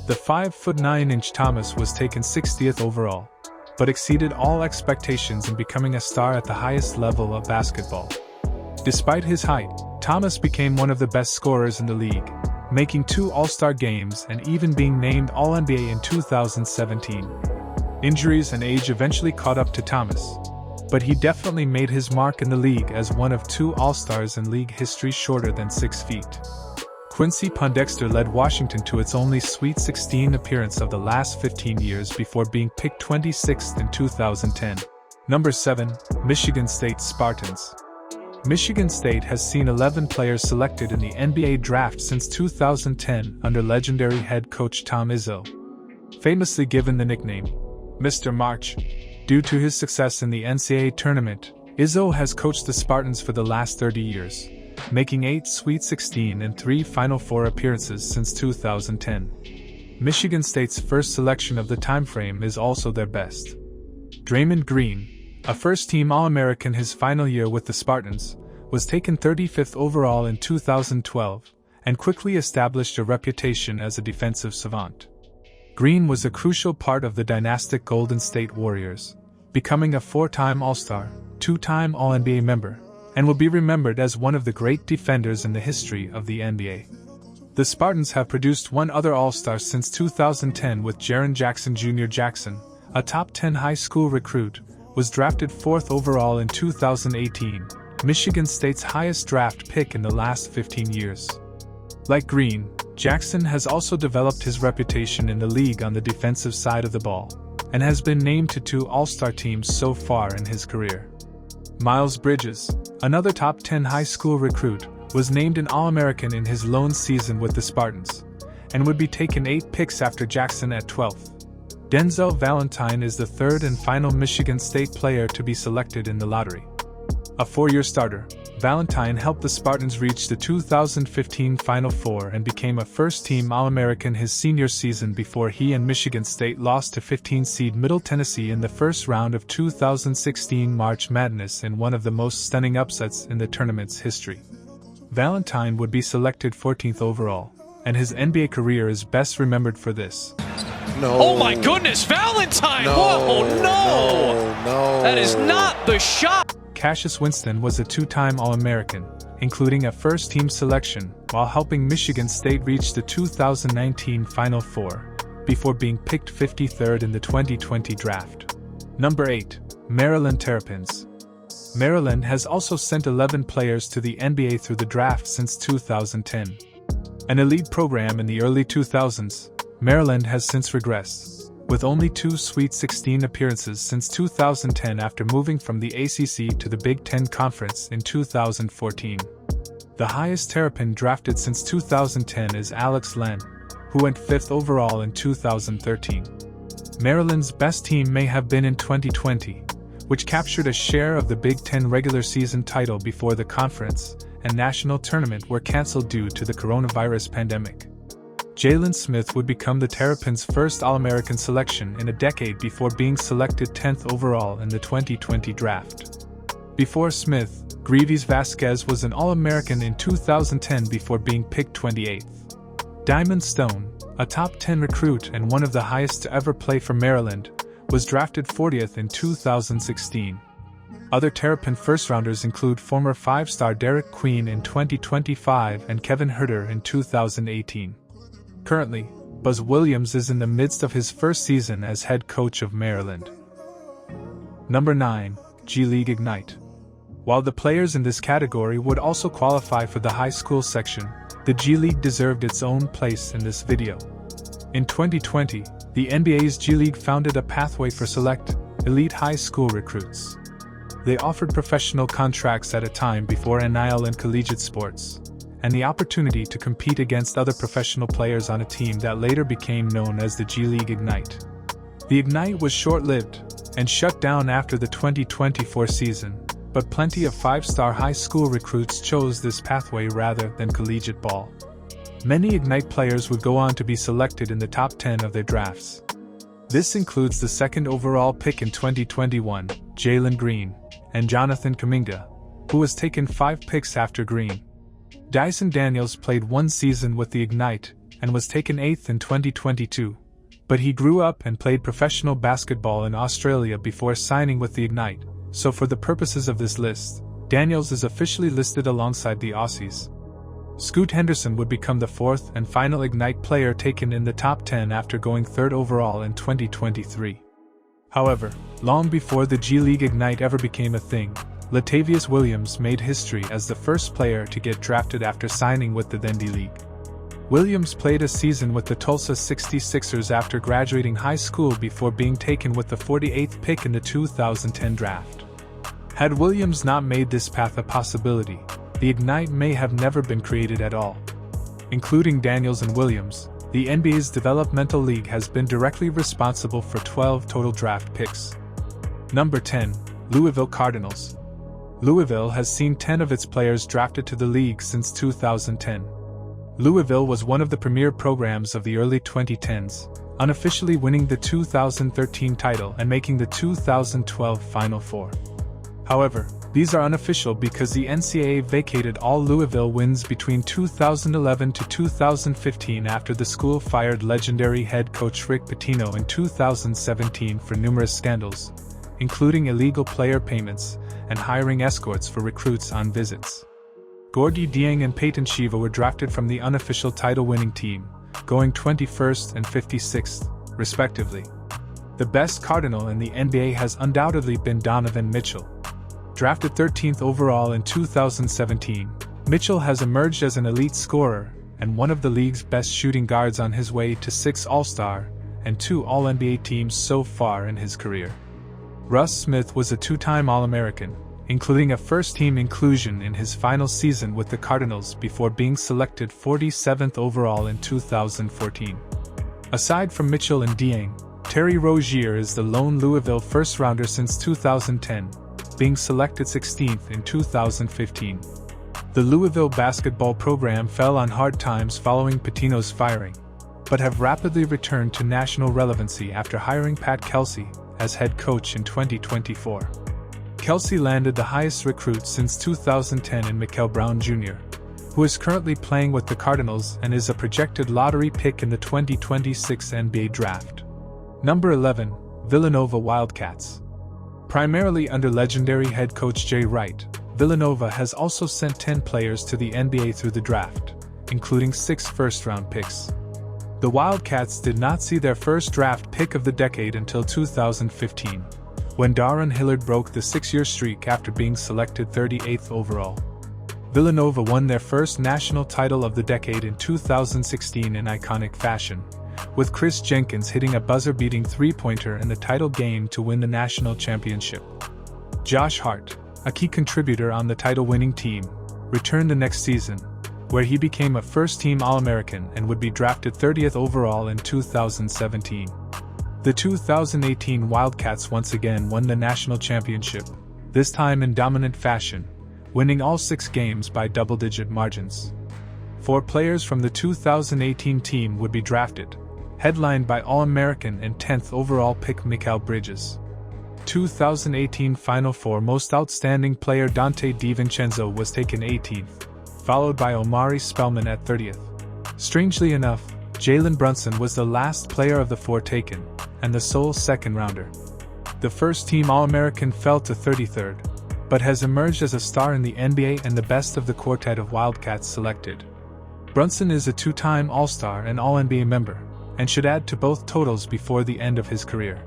The 5'9" Thomas was taken 60th overall, but exceeded all expectations in becoming a star at the highest level of basketball. Despite his height, Thomas became one of the best scorers in the league, making 2 All-Star games and even being named All-NBA in 2017. Injuries and age eventually caught up to Thomas, but he definitely made his mark in the league as one of 2 All-Stars in league history shorter than 6 feet. Quincy Pondexter led Washington to its only Sweet 16 appearance of the last 15 years before being picked 26th in 2010. Number 7. Michigan State Spartans. Michigan State has seen 11 players selected in the NBA draft since 2010 under legendary head coach Tom Izzo. Famously given the nickname Mr. March, due to his success in the NCAA tournament, Izzo has coached the Spartans for the last 30 years, making 8 Sweet 16 and 3 Final Four appearances since 2010. Michigan State's first selection of the timeframe is also their best. Draymond Green, a first-team All-American his final year with the Spartans, was taken 35th overall in 2012, and quickly established a reputation as a defensive savant. Green was a crucial part of the dynastic Golden State Warriors, becoming a 4-time All-Star, 2-time All-NBA member, and will be remembered as one of the great defenders in the history of the NBA. The Spartans have produced 1 other All-Star since 2010 with Jaren Jackson Jr. Jackson, a top 10 high school recruit, was drafted 4th overall in 2018, Michigan State's highest draft pick in the last 15 years. Like Green, Jackson has also developed his reputation in the league on the defensive side of the ball, and has been named to 2 All-Star teams so far in his career. Miles Bridges, another top 10 high school recruit, was named an All-American in his lone season with the Spartans, and would be taken 8 picks after Jackson at 12th. Denzel Valentine is the 3rd and final Michigan State player to be selected in the lottery. A 4-year starter, Valentine helped the Spartans reach the 2015 Final Four and became a first-team All-American his senior season before he and Michigan State lost to 15-seed Middle Tennessee in the first round of 2016 March Madness in one of the most stunning upsets in the tournament's history. Valentine would be selected 14th overall, and his NBA career is best remembered for this. No. Oh my goodness, Valentine! No. Whoa, no! No. That is not the shot! Cassius Winston was a two-time All-American, including a first-team selection, while helping Michigan State reach the 2019 Final Four, before being picked 53rd in the 2020 draft. Number 8. Maryland Terrapins. Maryland has also sent 11 players to the NBA through the draft since 2010. An elite program in the early 2000s, Maryland has since regressed, with only 2 Sweet 16 appearances since 2010 after moving from the ACC to the Big Ten Conference in 2014. The highest Terrapin drafted since 2010 is Alex Len, who went 5th overall in 2013. Maryland's best team may have been in 2020, which captured a share of the Big Ten regular season title before the conference and national tournament were canceled due to the coronavirus pandemic. Jalen Smith would become the Terrapins' first All-American selection in a decade before being selected 10th overall in the 2020 draft. Before Smith, Greaves Vasquez was an All-American in 2010 before being picked 28th. Diamond Stone, a top 10 recruit and one of the highest to ever play for Maryland, was drafted 40th in 2016. Other Terrapin first-rounders include former 5-star Derek Queen in 2025 and Kevin Huerter in 2018. Currently, Buzz Williams is in the midst of his first season as head coach of Maryland. Number 9. G League Ignite. While the players in this category would also qualify for the high school section, the G League deserved its own place in this video. In 2020, the NBA's G League founded a pathway for select, elite high school recruits. They offered professional contracts at a time before NIL in collegiate sports, and the opportunity to compete against other professional players on a team that later became known as the G League Ignite. The Ignite was short-lived and shut down after the 2024 season, but plenty of 5-star high school recruits chose this pathway rather than collegiate ball. Many Ignite players would go on to be selected in the top 10 of their drafts. This includes the 2nd overall pick in 2021, Jalen Green, and Jonathan Kuminga, who was taken 5 picks after Green. Dyson Daniels played 1 season with the Ignite and was taken 8th in 2022, but he grew up and played professional basketball in Australia before signing with the Ignite, so for the purposes of this list, Daniels is officially listed alongside the Aussies. Scoot Henderson would become the 4th and final Ignite player taken in the top 10 after going 3rd overall in 2023. However, long before the G League Ignite ever became a thing, Latavius Williams made history as the first player to get drafted after signing with the then D-League. Williams played a season with the Tulsa 66ers after graduating high school before being taken with the 48th pick in the 2010 draft. Had Williams not made this path a possibility, the Ignite may have never been created at all. Including Daniels and Williams, the NBA's developmental league has been directly responsible for 12 total draft picks. Number 10. Louisville Cardinals. Louisville has seen 10 of its players drafted to the league since 2010. Louisville was one of the premier programs of the early 2010s, unofficially winning the 2013 title and making the 2012 Final Four. However, these are unofficial because the NCAA vacated all Louisville wins between 2011 to 2015 after the school fired legendary head coach Rick Pitino in 2017 for numerous scandals, including illegal player payments and hiring escorts for recruits on visits. Gorgui Dieng and Peyton Shiva were drafted from the unofficial title-winning team, going 21st and 56th, respectively. The best Cardinal in the NBA has undoubtedly been Donovan Mitchell. Drafted 13th overall in 2017, Mitchell has emerged as an elite scorer and one of the league's best shooting guards on his way to 6 All-Star and 2 All-NBA teams so far in his career. Russ Smith was a 2-time All-American, including a first-team inclusion in his final season with the Cardinals before being selected 47th overall in 2014. Aside from Mitchell and Dieng, Terry Rozier is the lone Louisville first-rounder since 2010, being selected 16th in 2015. The Louisville basketball program fell on hard times following Pitino's firing, but have rapidly returned to national relevancy after hiring Pat Kelsey as head coach in 2024. Kelsey landed the highest recruit since 2010 in Mikel Brown Jr., who is currently playing with the Cardinals and is a projected lottery pick in the 2026 NBA draft. Number 11, Villanova Wildcats. Primarily under legendary head coach Jay Wright, Villanova has also sent 10 players to the NBA through the draft, including 6 first-round picks. The Wildcats did not see their first draft pick of the decade until 2015, when Darren Hillard broke the 6-year streak after being selected 38th overall. Villanova won their first national title of the decade in 2016 in iconic fashion, with Chris Jenkins hitting a buzzer-beating three-pointer in the title game to win the national championship. Josh Hart, a key contributor on the title-winning team, returned the next season, where he became a first-team All-American and would be drafted 30th overall in 2017. The 2018 Wildcats once again won the national championship, this time in dominant fashion, winning all 6 games by double-digit margins. 4 players from the 2018 team would be drafted, headlined by All-American and 10th overall pick Mikal Bridges. 2018 Final Four Most Outstanding Player Dante DiVincenzo was taken 18th, followed by Omari Spellman at 30th. Strangely enough, Jalen Brunson was the last player of the 4 taken, and the sole second-rounder. The first-team All-American fell to 33rd, but has emerged as a star in the NBA and the best of the quartet of Wildcats selected. Brunson is a 2-time All-Star and All-NBA member, and should add to both totals before the end of his career.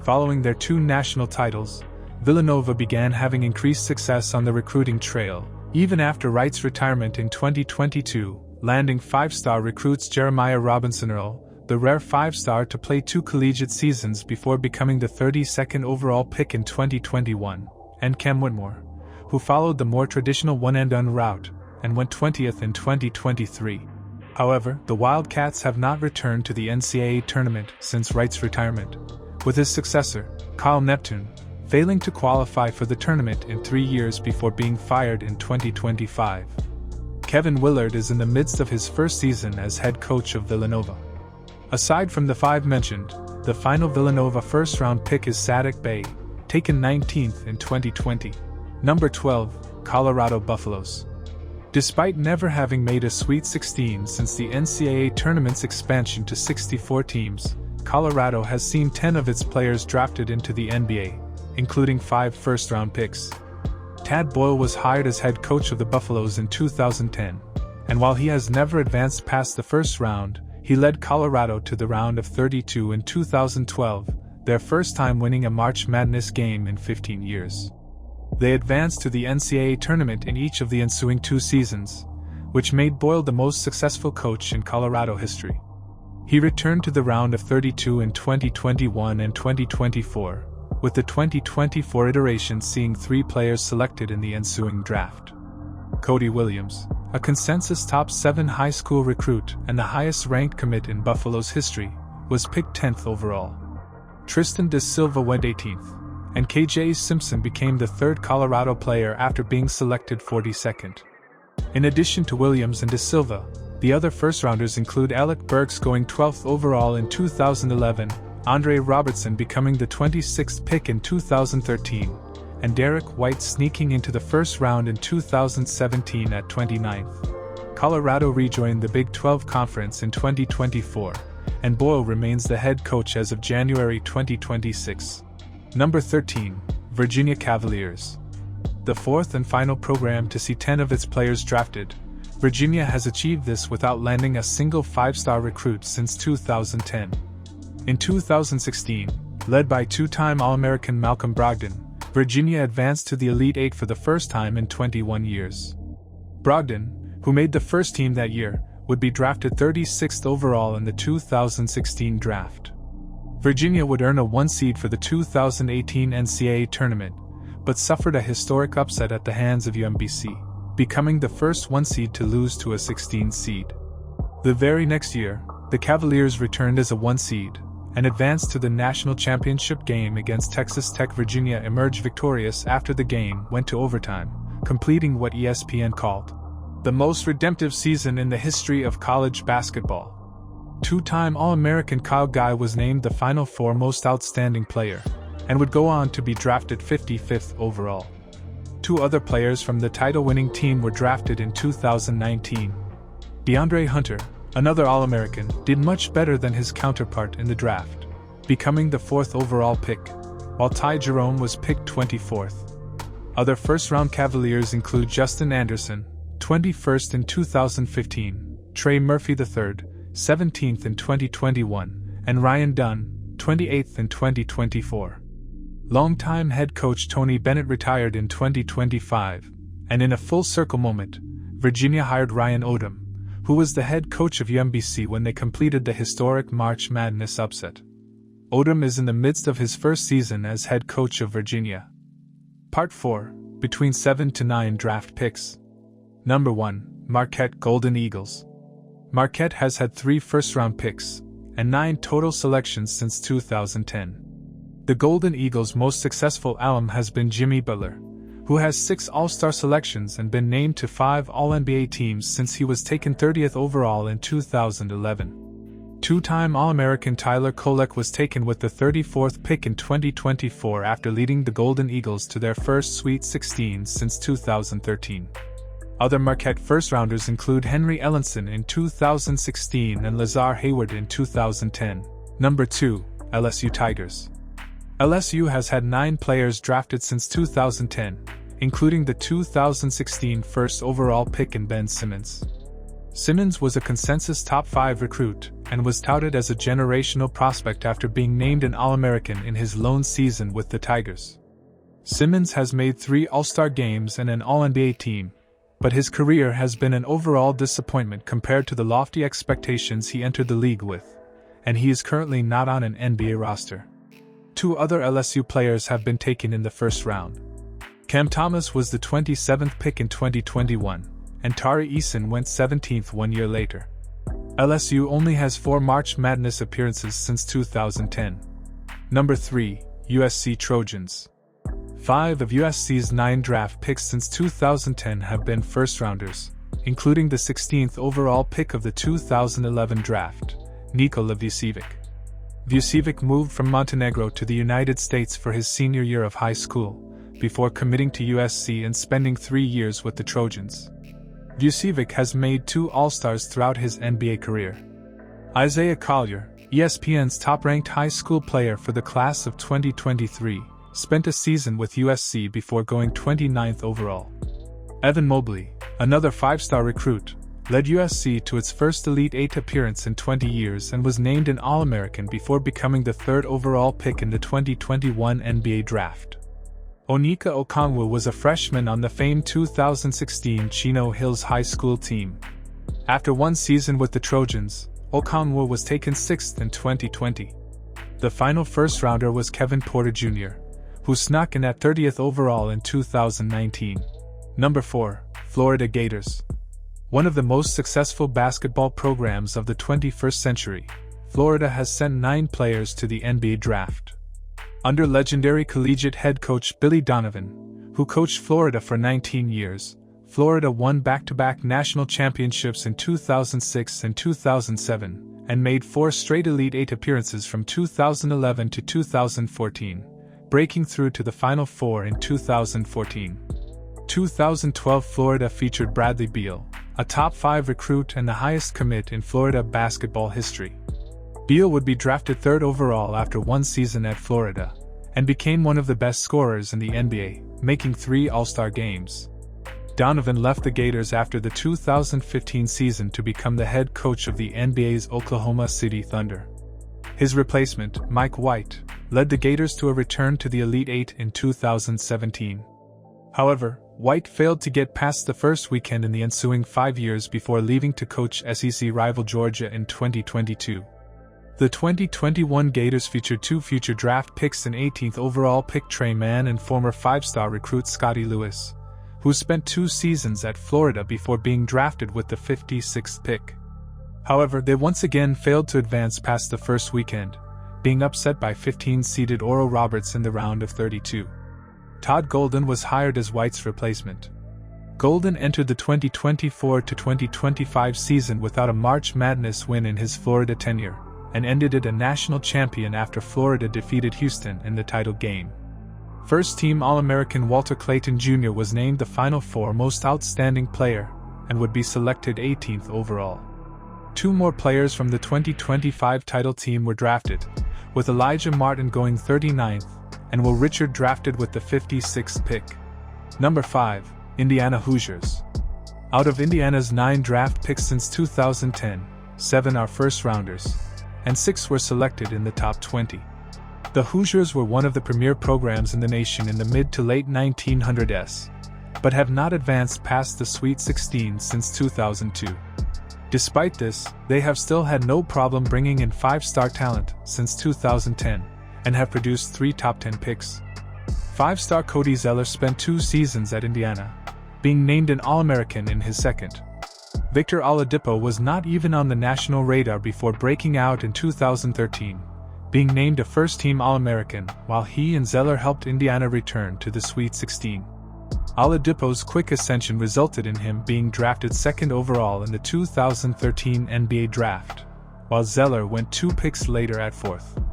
Following their 2 national titles, Villanova began having increased success on the recruiting trail, even after Wright's retirement in 2022, landing 5-star recruits Jeremiah Robinson-Earl, the rare 5-star to play 2 collegiate seasons before becoming the 32nd overall pick in 2021, and Cam Whitmore, who followed the more traditional one-and-done route, and went 20th in 2023. However, the Wildcats have not returned to the NCAA tournament since Wright's retirement, with his successor, Kyle Neptune, failing to qualify for the tournament in 3 years before being fired in 2025. Kevin Willard is in the midst of his first season as head coach of Villanova. Aside from the 5 mentioned, the final Villanova first-round pick is Saddiq Bey, taken 19th in 2020. Number 12, Colorado Buffaloes. Despite never having made a Sweet 16 since the NCAA tournament's expansion to 64 teams, Colorado has seen 10 of its players drafted into the NBA, including 5 first-round picks. Tad Boyle was hired as head coach of the Buffaloes in 2010, and while he has never advanced past the first round, he led Colorado to the round of 32 in 2012, their first time winning a March Madness game in 15 years. They advanced to the NCAA tournament in each of the ensuing 2 seasons, which made Boyle the most successful coach in Colorado history. He returned to the round of 32 in 2021 and 2024, with the 2024 iteration seeing 3 players selected in the ensuing draft. Cody Williams, a consensus top 7 high school recruit and the highest-ranked commit in Buffalo's history, was picked 10th overall. Tristan De Silva went 18th, and KJ Simpson became the 3rd Colorado player after being selected 42nd. In addition to Williams and De Silva, the other first-rounders include Alec Burks going 12th overall in 2011, Andre Robertson becoming the 26th pick in 2013, and Derek White sneaking into the first round in 2017 at 29th. Colorado rejoined the Big 12 Conference in 2024, and Boyle remains the head coach as of January 2026. Number 13, Virginia Cavaliers. The 4th and final program to see 10 of its players drafted, Virginia has achieved this without landing a single 5-star recruit since 2010. In 2016, led by 2-time All-American Malcolm Brogdon, Virginia advanced to the Elite 8 for the first time in 21 years. Brogdon, who made the first team that year, would be drafted 36th overall in the 2016 draft. Virginia would earn a 1 seed for the 2018 NCAA tournament, but suffered a historic upset at the hands of UMBC, becoming the first 1 seed to lose to a 16 seed. The very next year, the Cavaliers returned as a 1 seed, and advanced to the national championship game against Texas Tech. Virginia emerged victorious after the game went to overtime, completing what ESPN called the most redemptive season in the history of college basketball. 2-time All-American Kyle Guy was named the Final Four Most Outstanding Player, and would go on to be drafted 55th overall. 2 other players from the title-winning team were drafted in 2019. DeAndre Hunter, another All-American, did much better than his counterpart in the draft, becoming the 4th overall pick, while Ty Jerome was picked 24th. Other first-round Cavaliers include Justin Anderson, 21st in 2015, Trey Murphy III, 17th in 2021, and Ryan Dunn, 28th in 2024. Longtime head coach Tony Bennett retired in 2025, and in a full-circle moment, Virginia hired Ryan Odom, who was the head coach of UMBC when they completed the historic March Madness upset. Odom is in the midst of his first season as head coach of Virginia. Part 4, between 7 to 9 draft picks. Number 1, Marquette Golden Eagles. Marquette has had 3 first-round picks, and 9 total selections since 2010. The Golden Eagles' most successful alum has been Jimmy Butler, who has 6 All-Star selections and been named to 5 All-NBA teams since he was taken 30th overall in 2011. Two-time All-American Tyler Kolek was taken with the 34th pick in 2024 after leading the Golden Eagles to their first Sweet 16 since 2013. Other Marquette first-rounders include Henry Ellenson in 2016 and Lazar Hayward in 2010. Number 2, LSU Tigers. LSU has had 9 players drafted since 2010, including the 2016 first overall pick in Ben Simmons. Simmons was a consensus top 5 recruit and was touted as a generational prospect after being named an All-American in his lone season with the Tigers. Simmons has made 3 All-Star games and an All-NBA team, but his career has been an overall disappointment compared to the lofty expectations he entered the league with, and he is currently not on an NBA roster. 2 other LSU players have been taken in the first round. Cam Thomas was the 27th pick in 2021, and Tari Eason went 17th 1 year later. LSU only has 4 March Madness appearances since 2010. Number 3, USC Trojans. 5 of USC's 9 draft picks since 2010 have been first-rounders, including the 16th overall pick of the 2011 draft, Nikola Vucevic. Vucevic moved from Montenegro to the United States for his senior year of high school, before committing to USC and spending 3 years with the Trojans. Vucevic has made 2 All-Stars throughout his NBA career. Isaiah Collier, ESPN's top-ranked high school player for the class of 2023, spent a season with USC before going 29th overall. Evan Mobley, another 5-star recruit, led USC to its first Elite 8 appearance in 20 years and was named an All-American before becoming the 3rd overall pick in the 2021 NBA Draft. Onyeka Okongwu was a freshman on the famed 2016 Chino Hills High School team. After 1 season with the Trojans, Okongwu was taken 6th in 2020. The final first-rounder was Kevin Porter Jr., who snuck in at 30th overall in 2019. Number 4, Florida Gators. One of the most successful basketball programs of the 21st century, Florida has sent 9 players to the NBA draft. Under legendary collegiate head coach Billy Donovan, who coached Florida for 19 years, Florida won back-to-back national championships in 2006 and 2007, and made 4 straight Elite 8 appearances from 2011 to 2014, breaking through to the Final Four in 2014. 2012 Florida featured Bradley Beal, a top 5 recruit and the highest commit in Florida basketball history. Beal would be drafted 3rd overall after 1 season at Florida, and became one of the best scorers in the NBA, making 3 All-Star games. Donovan left the Gators after the 2015 season to become the head coach of the NBA's Oklahoma City Thunder. His replacement, Mike White, led the Gators to a return to the Elite 8 in 2017. However, White failed to get past the first weekend in the ensuing 5 years before leaving to coach SEC rival Georgia in 2022. The 2021 Gators featured 2 future draft picks and 18th overall pick Trey Mann and former 5-star recruit Scottie Lewis, who spent 2 seasons at Florida before being drafted with the 56th pick. However, they once again failed to advance past the first weekend, being upset by 15-seeded Oral Roberts in the round of 32. Todd Golden was hired as White's replacement. Golden entered the 2024-2025 season without a March Madness win in his Florida tenure, and ended it a national champion after Florida defeated Houston in the title game. First-team All-American Walter Clayton Jr. was named the Final Four Most Outstanding Player, and would be selected 18th overall. 2 more players from the 2025 title team were drafted, with Elijah Martin going 39th, and Will Richard drafted with the 56th pick. Number 5. Indiana Hoosiers. Out of Indiana's 9 draft picks since 2010, 7 are first-rounders, and 6 were selected in the top 20. The Hoosiers were one of the premier programs in the nation in the mid to late 1900s, but have not advanced past the Sweet 16 since 2002. Despite this, they have still had no problem bringing in 5-star talent since 2010, and have produced 3 top 10 picks. 5-star Cody Zeller spent 2 seasons at Indiana, being named an All-American in his second. Victor Oladipo was not even on the national radar before breaking out in 2013, being named a first-team All-American, while he and Zeller helped Indiana return to the Sweet 16. Oladipo's quick ascension resulted in him being drafted 2nd overall in the 2013 NBA draft, while Zeller went 2 picks later at 4th.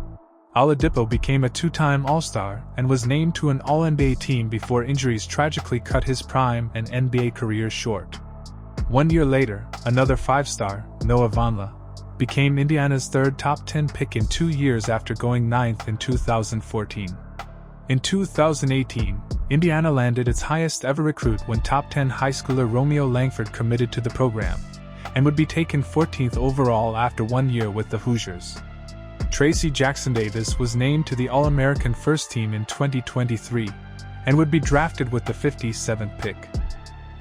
Oladipo became a 2-time All-Star and was named to an All-NBA team before injuries tragically cut his prime and NBA career short. 1 year later, another 5-star, Noah Vonleh, became Indiana's 3rd top 10 pick in 2 years after going 9th in 2014. In 2018, Indiana landed its highest ever recruit when top 10 high schooler Romeo Langford committed to the program, and would be taken 14th overall after 1 year with the Hoosiers. Tracy Jackson Davis was named to the All-American First Team in 2023, and would be drafted with the 57th pick.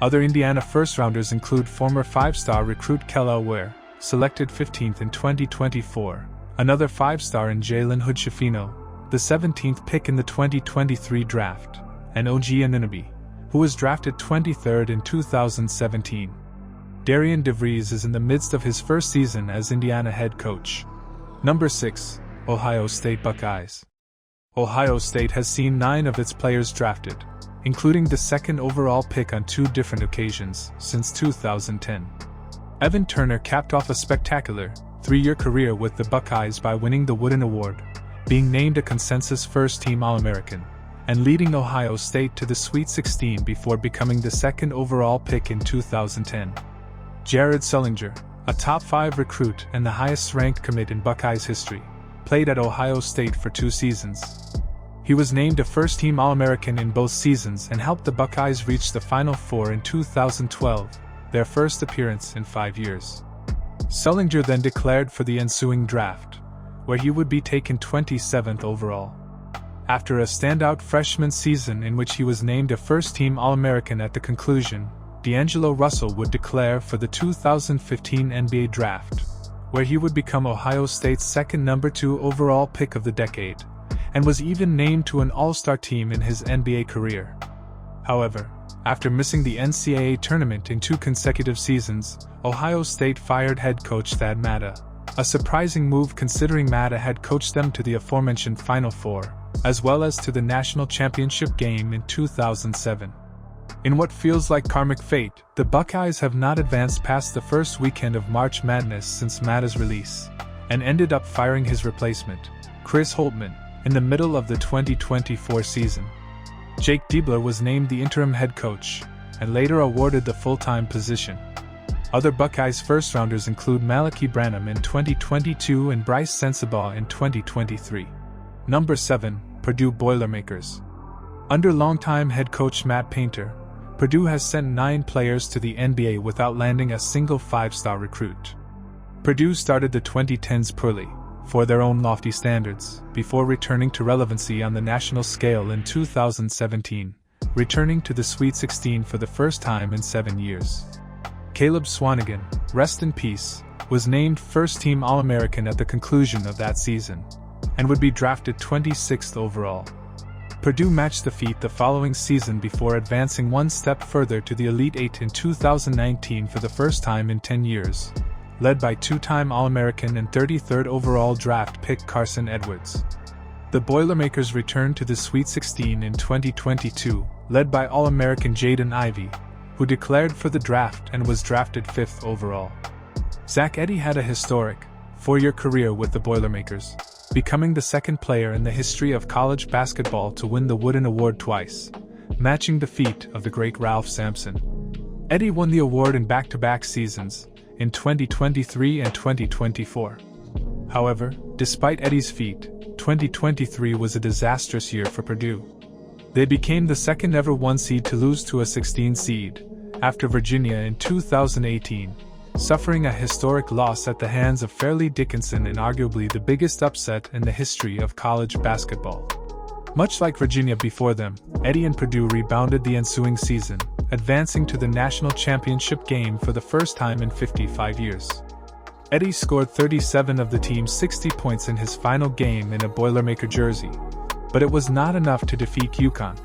Other Indiana first-rounders include former 5-star recruit Kel'el Ware, selected 15th in 2024, another 5-star in Jalen Hood-Schifino, the 17th pick in the 2023 draft, and OG Anunoby, who was drafted 23rd in 2017. Darian DeVries is in the midst of his first season as Indiana head coach. Number 6. Ohio State Buckeyes. Ohio State has seen 9 of its players drafted, including the 2nd overall pick on 2 different occasions since 2010. Evan Turner capped off a spectacular 3-year career with the Buckeyes by winning the Wooden Award, being named a consensus first-team All-American, and leading Ohio State to the Sweet 16 before becoming the 2nd overall pick in 2010. Jared Sullinger, a top 5 recruit and the highest-ranked commit in Buckeyes history, played at Ohio State for 2 seasons. He was named a first-team All-American in both seasons and helped the Buckeyes reach the Final Four in 2012, their first appearance in 5 years. Sullinger then declared for the ensuing draft, where he would be taken 27th overall. After a standout freshman season in which he was named a first-team All-American at the conclusion, D'Angelo Russell would declare for the 2015 NBA Draft, where he would become Ohio State's 2nd number 2 overall pick of the decade, and was even named to an All-Star team in his NBA career. However, after missing the NCAA tournament in 2 consecutive seasons, Ohio State fired head coach Thad Matta, a surprising move considering Matta had coached them to the aforementioned Final Four, as well as to the national championship game in 2007. In what feels like karmic fate, the Buckeyes have not advanced past the first weekend of March Madness since Matta's release, and ended up firing his replacement, Chris Holtmann, in the middle of the 2024 season. Jake Diebler was named the interim head coach, and later awarded the full-time position. Other Buckeyes first-rounders include Malachi Branham in 2022 and Bryce Sensabaugh in 2023. Number 7. Purdue Boilermakers. Under longtime head coach Matt Painter, Purdue has sent 9 players to the NBA without landing a single 5-star recruit. Purdue started the 2010s poorly, for their own lofty standards, before returning to relevancy on the national scale in 2017, returning to the Sweet 16 for the first time in 7 years. Caleb Swanigan, rest in peace, was named first-team All-American at the conclusion of that season, and would be drafted 26th overall. Purdue matched the feat the following season before advancing one step further to the Elite Eight in 2019 for the first time in 10 years, led by 2-time All-American and 33rd overall draft pick Carson Edwards. The Boilermakers returned to the Sweet 16 in 2022, led by All-American Jaden Ivey, who declared for the draft and was drafted 5th overall. Zach Edey had a historic 4-year career with the Boilermakers, becoming the 2nd player in the history of college basketball to win the Wooden Award twice, matching the feat of the great Ralph Sampson. Edey won the award in back-to-back seasons, in 2023 and 2024. However, Despite Eddie's feat, 2023 was a disastrous year for Purdue. They became the second ever 1 seed to lose to a 16 seed, after Virginia in 2018, suffering a historic loss at the hands of Fairleigh Dickinson in arguably the biggest upset in the history of college basketball. Much like Virginia before them, Eddie and Purdue rebounded the ensuing season, advancing to the national championship game for the first time in 55 years. Eddie scored 37 of the team's 60 points in his final game in a Boilermaker jersey, but it was not enough to defeat UConn.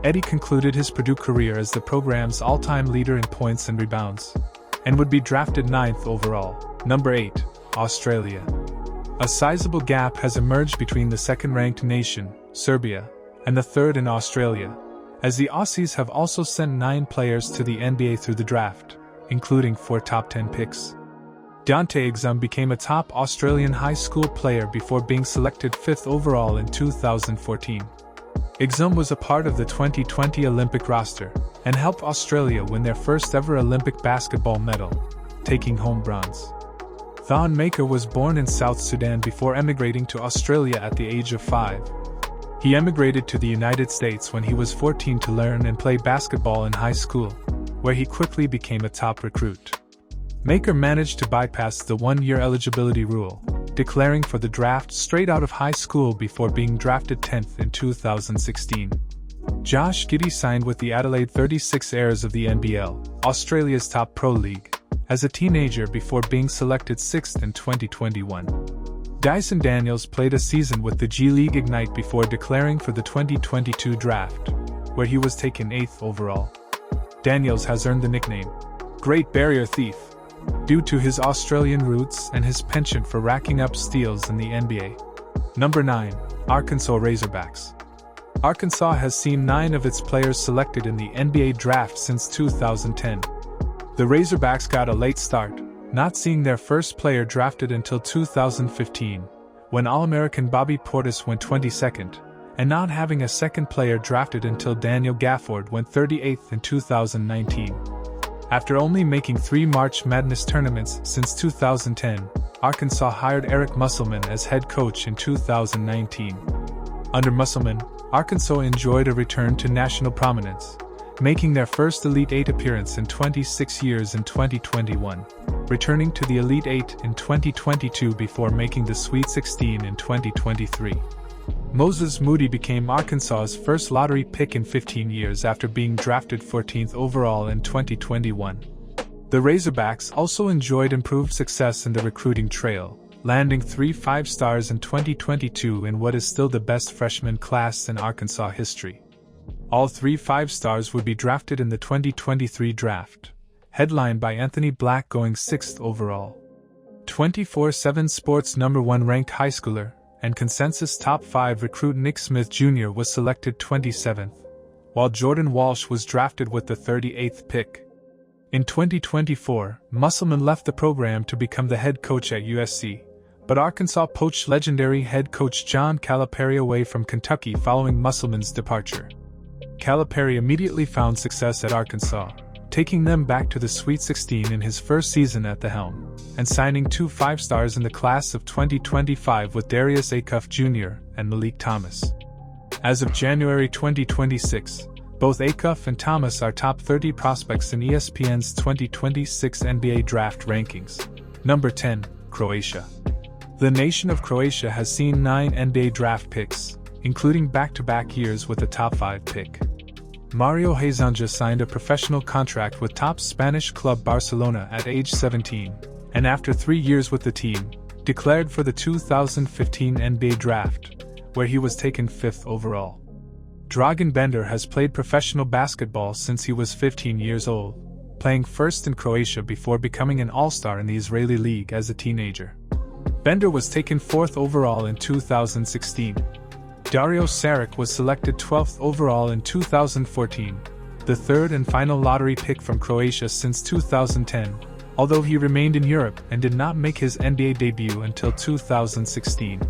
Eddie concluded his Purdue career as the program's all-time leader in points and rebounds, and would be drafted 9th overall. Number 8, Australia. A sizable gap has emerged between the second-ranked nation, Serbia, and the third in Australia, as the Aussies have also sent 9 players to the NBA through the draft, including 4 top 10 picks. Dante Exum became a top Australian high school player before being selected 5th overall in 2014. Exum was a part of the 2020 Olympic roster and helped Australia win their first ever Olympic basketball medal, taking home bronze. Thon Maker was born in South Sudan before emigrating to Australia at the age of 5. He emigrated to the United States when he was 14 to learn and play basketball in high school, where he quickly became a top recruit. Maker managed to bypass the 1-year eligibility rule, declaring for the draft straight out of high school before being drafted 10th in 2016. Josh Giddey signed with the Adelaide 36ers of the NBL, Australia's top pro league, as a teenager before being selected 6th in 2021. Dyson Daniels played a season with the G League Ignite before declaring for the 2022 draft, where he was taken 8th overall. Daniels has earned the nickname Great Barrier Thief due to his Australian roots and his penchant for racking up steals in the NBA. Number 9, Arkansas Razorbacks. Arkansas has seen 9 of its players selected in the NBA draft since 2010. The Razorbacks got a late start, not seeing their first player drafted until 2015, when All-American Bobby Portis went 22nd, and not having a second player drafted until Daniel Gafford went 38th in 2019. After only making 3 March Madness tournaments since 2010, Arkansas hired Eric Musselman as head coach in 2019. Under Musselman, Arkansas enjoyed a return to national prominence, making their first Elite 8 appearance in 26 years in 2021, returning to the Elite 8 in 2022 before making the Sweet 16 in 2023. Moses Moody became Arkansas's first lottery pick in 15 years after being drafted 14th overall in 2021. The Razorbacks also enjoyed improved success in the recruiting trail, landing 3 5-stars in 2022 in what is still the best freshman class in Arkansas history. All 3 5-stars would be drafted in the 2023 draft, headlined by Anthony Black going 6th overall. 24/7 Sports number 1 ranked high schooler and consensus top 5 recruit Nick Smith Jr. was selected 27th, while Jordan Walsh was drafted with the 38th pick. In 2024, Musselman left the program to become the head coach at USC, but Arkansas poached legendary head coach John Calipari away from Kentucky following Musselman's departure. Calipari immediately found success at Arkansas, taking them back to the Sweet 16 in his first season at the helm, and signing 2 5-stars in the class of 2025 with Darius Acuff Jr. and Malik Thomas. As of January 2026, both Acuff and Thomas are top 30 prospects in ESPN's 2026 NBA draft rankings. Number 10, Croatia. The nation of Croatia has seen 9 NBA draft picks, including back-to-back years with a top 5 pick. Mario Hezonja signed a professional contract with top Spanish club Barcelona at age 17, and after 3 years with the team, declared for the 2015 NBA draft, where he was taken 5th overall. Dragan Bender has played professional basketball since he was 15 years old, playing first in Croatia before becoming an all-star in the Israeli league as a teenager. Bender was taken 4th overall in 2016. Dario Saric was selected 12th overall in 2014, the 3rd and final lottery pick from Croatia since 2010, although he remained in Europe and did not make his NBA debut until 2016.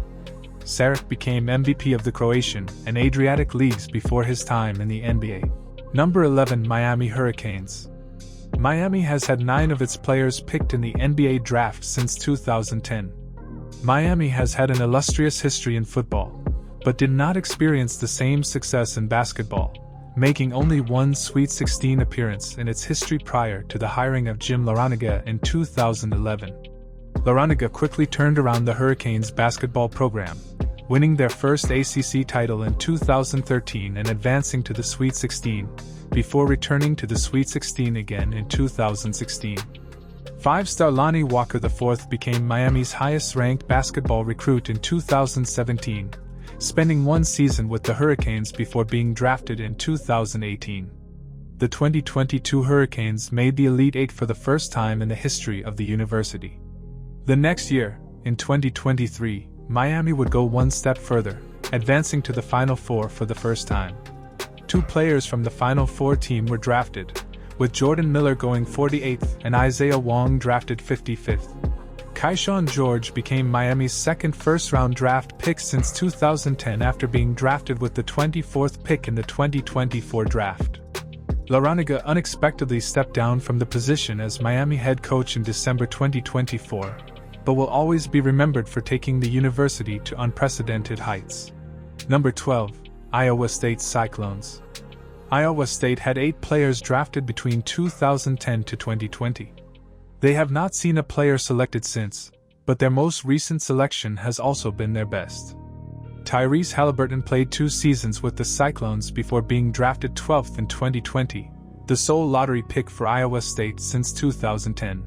Saric became MVP of the Croatian and Adriatic leagues before his time in the NBA. Number 11, Miami Hurricanes. Miami has had 9 of its players picked in the NBA draft since 2010. Miami has had an illustrious history in football, but did not experience the same success in basketball, making only one Sweet 16 appearance in its history prior to the hiring of Jim Larrañaga in 2011. Larrañaga quickly turned around the Hurricanes basketball program, winning their first ACC title in 2013 and advancing to the Sweet 16, before returning to the Sweet 16 again in 2016. Five-star Lonnie Walker IV became Miami's highest-ranked basketball recruit in 2017, spending one season with the Hurricanes before being drafted in 2018. The 2022 Hurricanes made the Elite Eight for the first time in the history of the university. The next year, in 2023, Miami would go one step further, advancing to the Final Four for the first time. 2 players from the Final Four team were drafted, with Jordan Miller going 48th and Isaiah Wong drafted 55th. Keyshawn George became Miami's second first-round draft pick since 2010 after being drafted with the 24th pick in the 2024 draft. Larrañaga unexpectedly stepped down from the position as Miami head coach in December 2024, but will always be remembered for taking the university to unprecedented heights. Number 12. Iowa State Cyclones. Iowa State had 8 players drafted between 2010 to 2020. They have not seen a player selected since, but their most recent selection has also been their best. Tyrese Haliburton played 2 seasons with the Cyclones before being drafted 12th in 2020, the sole lottery pick for Iowa State since 2010.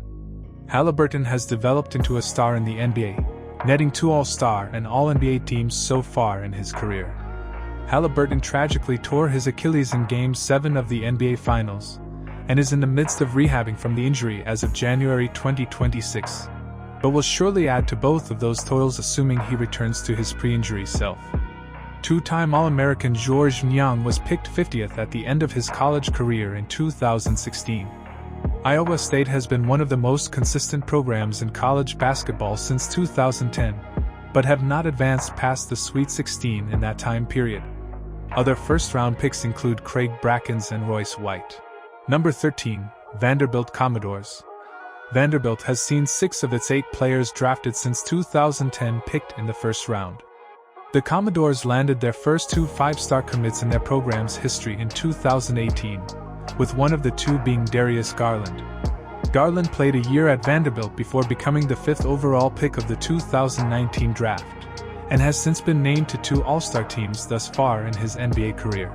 Haliburton has developed into a star in the NBA, netting 2 All-Star and All-NBA teams so far in his career. Haliburton tragically tore his Achilles in Game 7 of the NBA Finals, and is in the midst of rehabbing from the injury as of January 2026, but will surely add to both of those totals assuming he returns to his pre-injury self. 2-time All-American Georges Niang was picked 50th at the end of his college career in 2016. Iowa State has been one of the most consistent programs in college basketball since 2010, but have not advanced past the Sweet 16 in that time period. Other first-round picks include Craig Brackens and Royce White. Number 13. Vanderbilt Commodores. Vanderbilt has seen 6 of its 8 players drafted since 2010 picked in the first round. The Commodores landed their first 2 5-star commits in their program's history in 2018, with one of the 2 being Darius Garland. Garland played a year at Vanderbilt before becoming the 5th overall pick of the 2019 draft, and has since been named to 2 All-Star teams thus far in his NBA career.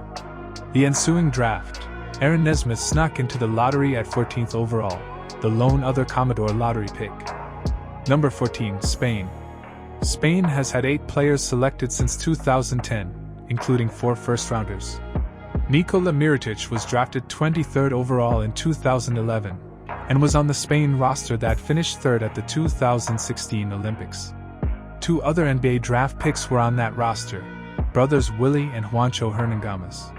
The ensuing draft, Aaron Nesmith snuck into the lottery at 14th overall, the lone other Commodore lottery pick. Number 14. Spain. Spain has had 8 players selected since 2010, including 4 first-rounders. Nikola Mirotic was drafted 23rd overall in 2011, and was on the Spain roster that finished 3rd at the 2016 Olympics. 2 other NBA draft picks were on that roster, brothers Willy and Juancho Hernangomez.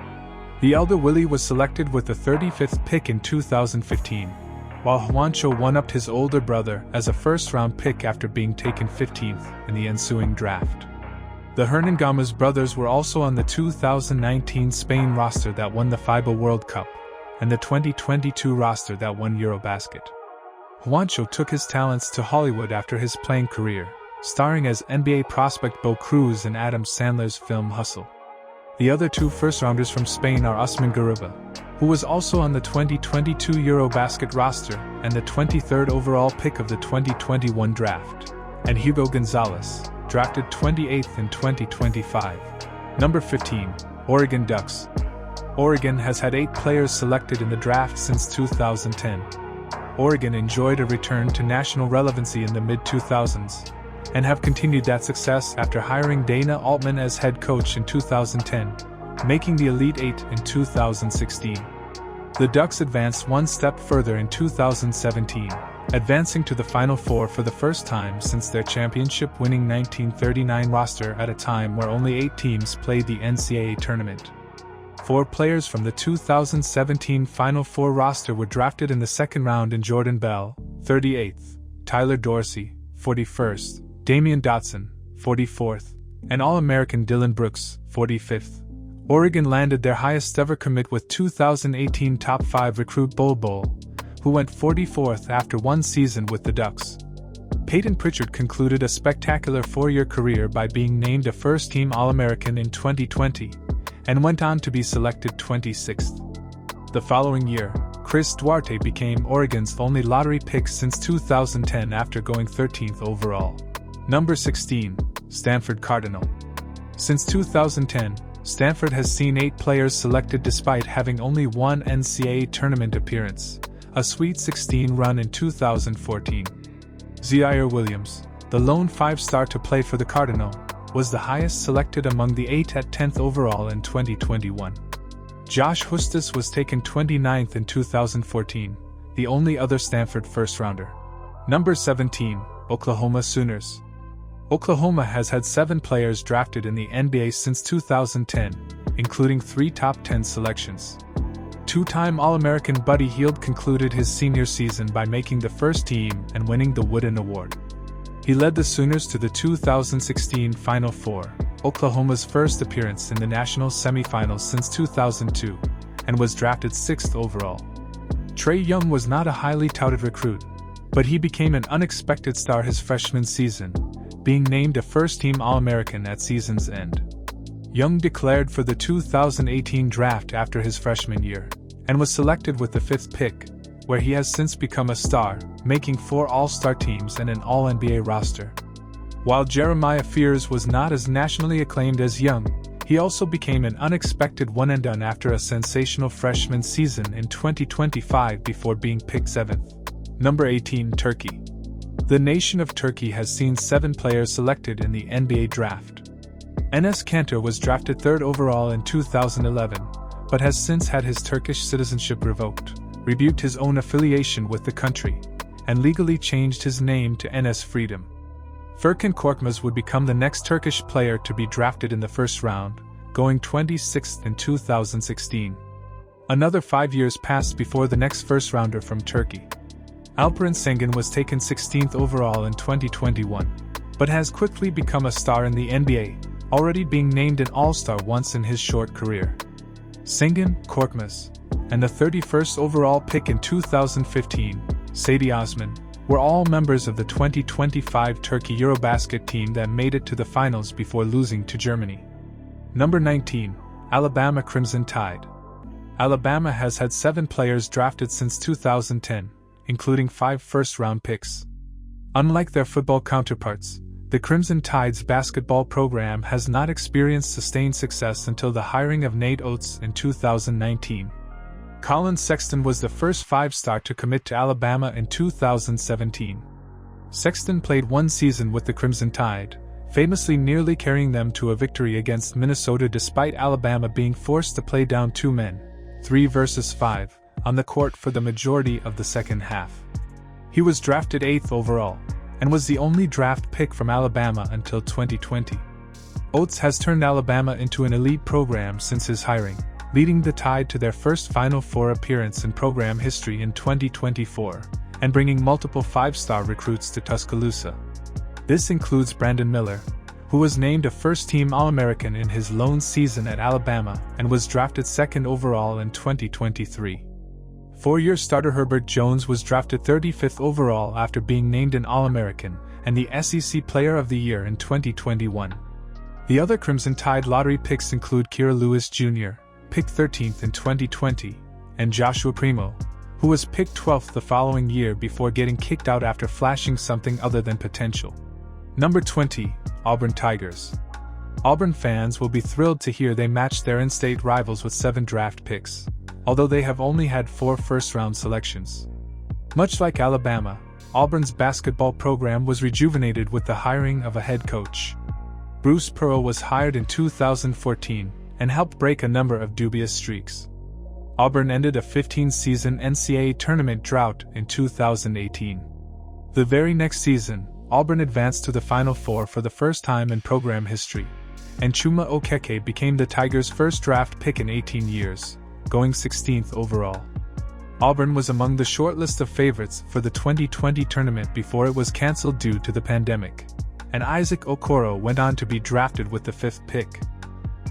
The elder Willy was selected with the 35th pick in 2015, while Juancho one-upped his older brother as a first-round pick after being taken 15th in the ensuing draft. The Hernangomez brothers were also on the 2019 Spain roster that won the FIBA World Cup, and the 2022 roster that won Eurobasket. Juancho took his talents to Hollywood after his playing career, starring as NBA prospect Bo Cruz in Adam Sandler's film Hustle. The other 2 first-rounders from Spain are Usman Garuba, who was also on the 2022 Eurobasket roster and the 23rd overall pick of the 2021 draft, and Hugo Gonzalez, drafted 28th in 2025. Number 15. Oregon Ducks. Oregon has had 8 players selected in the draft since 2010. Oregon enjoyed a return to national relevancy in the mid-2000s, and have continued that success after hiring Dana Altman as head coach in 2010, making the Elite Eight in 2016. The Ducks advanced one step further in 2017, advancing to the Final Four for the first time since their championship-winning 1939 roster at a time where only 8 teams played the NCAA tournament. 4 players from the 2017 Final Four roster were drafted in the second round in Jordan Bell, 38th, Tyler Dorsey, 41st, Damian Dotson, 44th, and All-American Dylan Brooks, 45th. Oregon landed their highest ever commit with 2018 top 5 recruit Bol Bol, who went 44th after one season with the Ducks. Peyton Pritchard concluded a spectacular 4-year career by being named a first-team All-American in 2020, and went on to be selected 26th. The following year, Chris Duarte became Oregon's only lottery pick since 2010 after going 13th overall. Number 16, Stanford Cardinal. Since 2010, Stanford has seen 8 players selected despite having only one NCAA tournament appearance, a Sweet 16 run in 2014. Zaire Williams, the lone 5-star to play for the Cardinal, was the highest selected among the 8 at 10th overall in 2021. Josh Hustis was taken 29th in 2014, the only other Stanford first-rounder. Number 17, Oklahoma Sooners. Oklahoma has had 7 players drafted in the NBA since 2010, including 3 top 10 selections. 2-time All-American Buddy Hield concluded his senior season by making the first team and winning the Wooden Award. He led the Sooners to the 2016 Final Four, Oklahoma's first appearance in the national semifinals since 2002, and was drafted 6th overall. Trae Young was not a highly touted recruit, but he became an unexpected star his freshman season, being named a first-team All-American at season's end. Young declared for the 2018 draft after his freshman year, and was selected with the 5th pick, where he has since become a star, making 4 All-Star teams and an All-NBA roster. While Jeremiah Fears was not as nationally acclaimed as Young, he also became an unexpected one-and-done after a sensational freshman season in 2025 before being picked 7th. Number 18, Turkey. The nation of Turkey has seen 7 players selected in the NBA draft. Enes Kanter was drafted 3rd overall in 2011, but has since had his Turkish citizenship revoked, rebuked his own affiliation with the country, and legally changed his name to Enes Freedom. Furkan Korkmaz would become the next Turkish player to be drafted in the first round, going 26th in 2016. Another 5 years passed before the next first-rounder from Turkey. Alperen Sengun was taken 16th overall in 2021, but has quickly become a star in the NBA, already being named an All-Star once in his short career. Sengun, Korkmaz, and the 31st overall pick in 2015, Sadie Osman, were all members of the 2025 Turkey Eurobasket team that made it to the finals before losing to Germany. Number 19, Alabama Crimson Tide. Alabama has had 7 players drafted since 2010, including 5 first-round picks. Unlike their football counterparts, the Crimson Tide's basketball program has not experienced sustained success until the hiring of Nate Oates in 2019. Colin Sexton was the first 5-star to commit to Alabama in 2017. Sexton played 1 season with the Crimson Tide, famously nearly carrying them to a victory against Minnesota despite Alabama being forced to play down 2 men, 3 versus 5, on the court for the majority of the second half. He was drafted 8th overall, and was the only draft pick from Alabama until 2020. Oates has turned Alabama into an elite program since his hiring, leading the Tide to their first Final Four appearance in program history in 2024, and bringing multiple 5-star recruits to Tuscaloosa. This includes Brandon Miller, who was named a first-team All-American in his lone season at Alabama and was drafted 2nd overall in 2023. 4-year starter Herbert Jones was drafted 35th overall after being named an All-American and the SEC Player of the Year in 2021. The other Crimson Tide lottery picks include Kira Lewis Jr., picked 13th in 2020, and Joshua Primo, who was picked 12th the following year before getting kicked out after flashing something other than potential. Number 20, Auburn Tigers. Auburn fans will be thrilled to hear they matched their in-state rivals with 7 draft picks, although they have only had 4 first-round selections. Much like Alabama, Auburn's basketball program was rejuvenated with the hiring of a head coach. Bruce Pearl was hired in 2014 and helped break a number of dubious streaks. Auburn ended a 15-season NCAA tournament drought in 2018. The very next season, Auburn advanced to the Final Four for the first time in program history, and Chuma Okeke became the Tigers' first draft pick in 18 years, going 16th overall. Auburn was among the short list of favorites for the 2020 tournament before it was canceled due to the pandemic, and Isaac Okoro went on to be drafted with the 5th pick.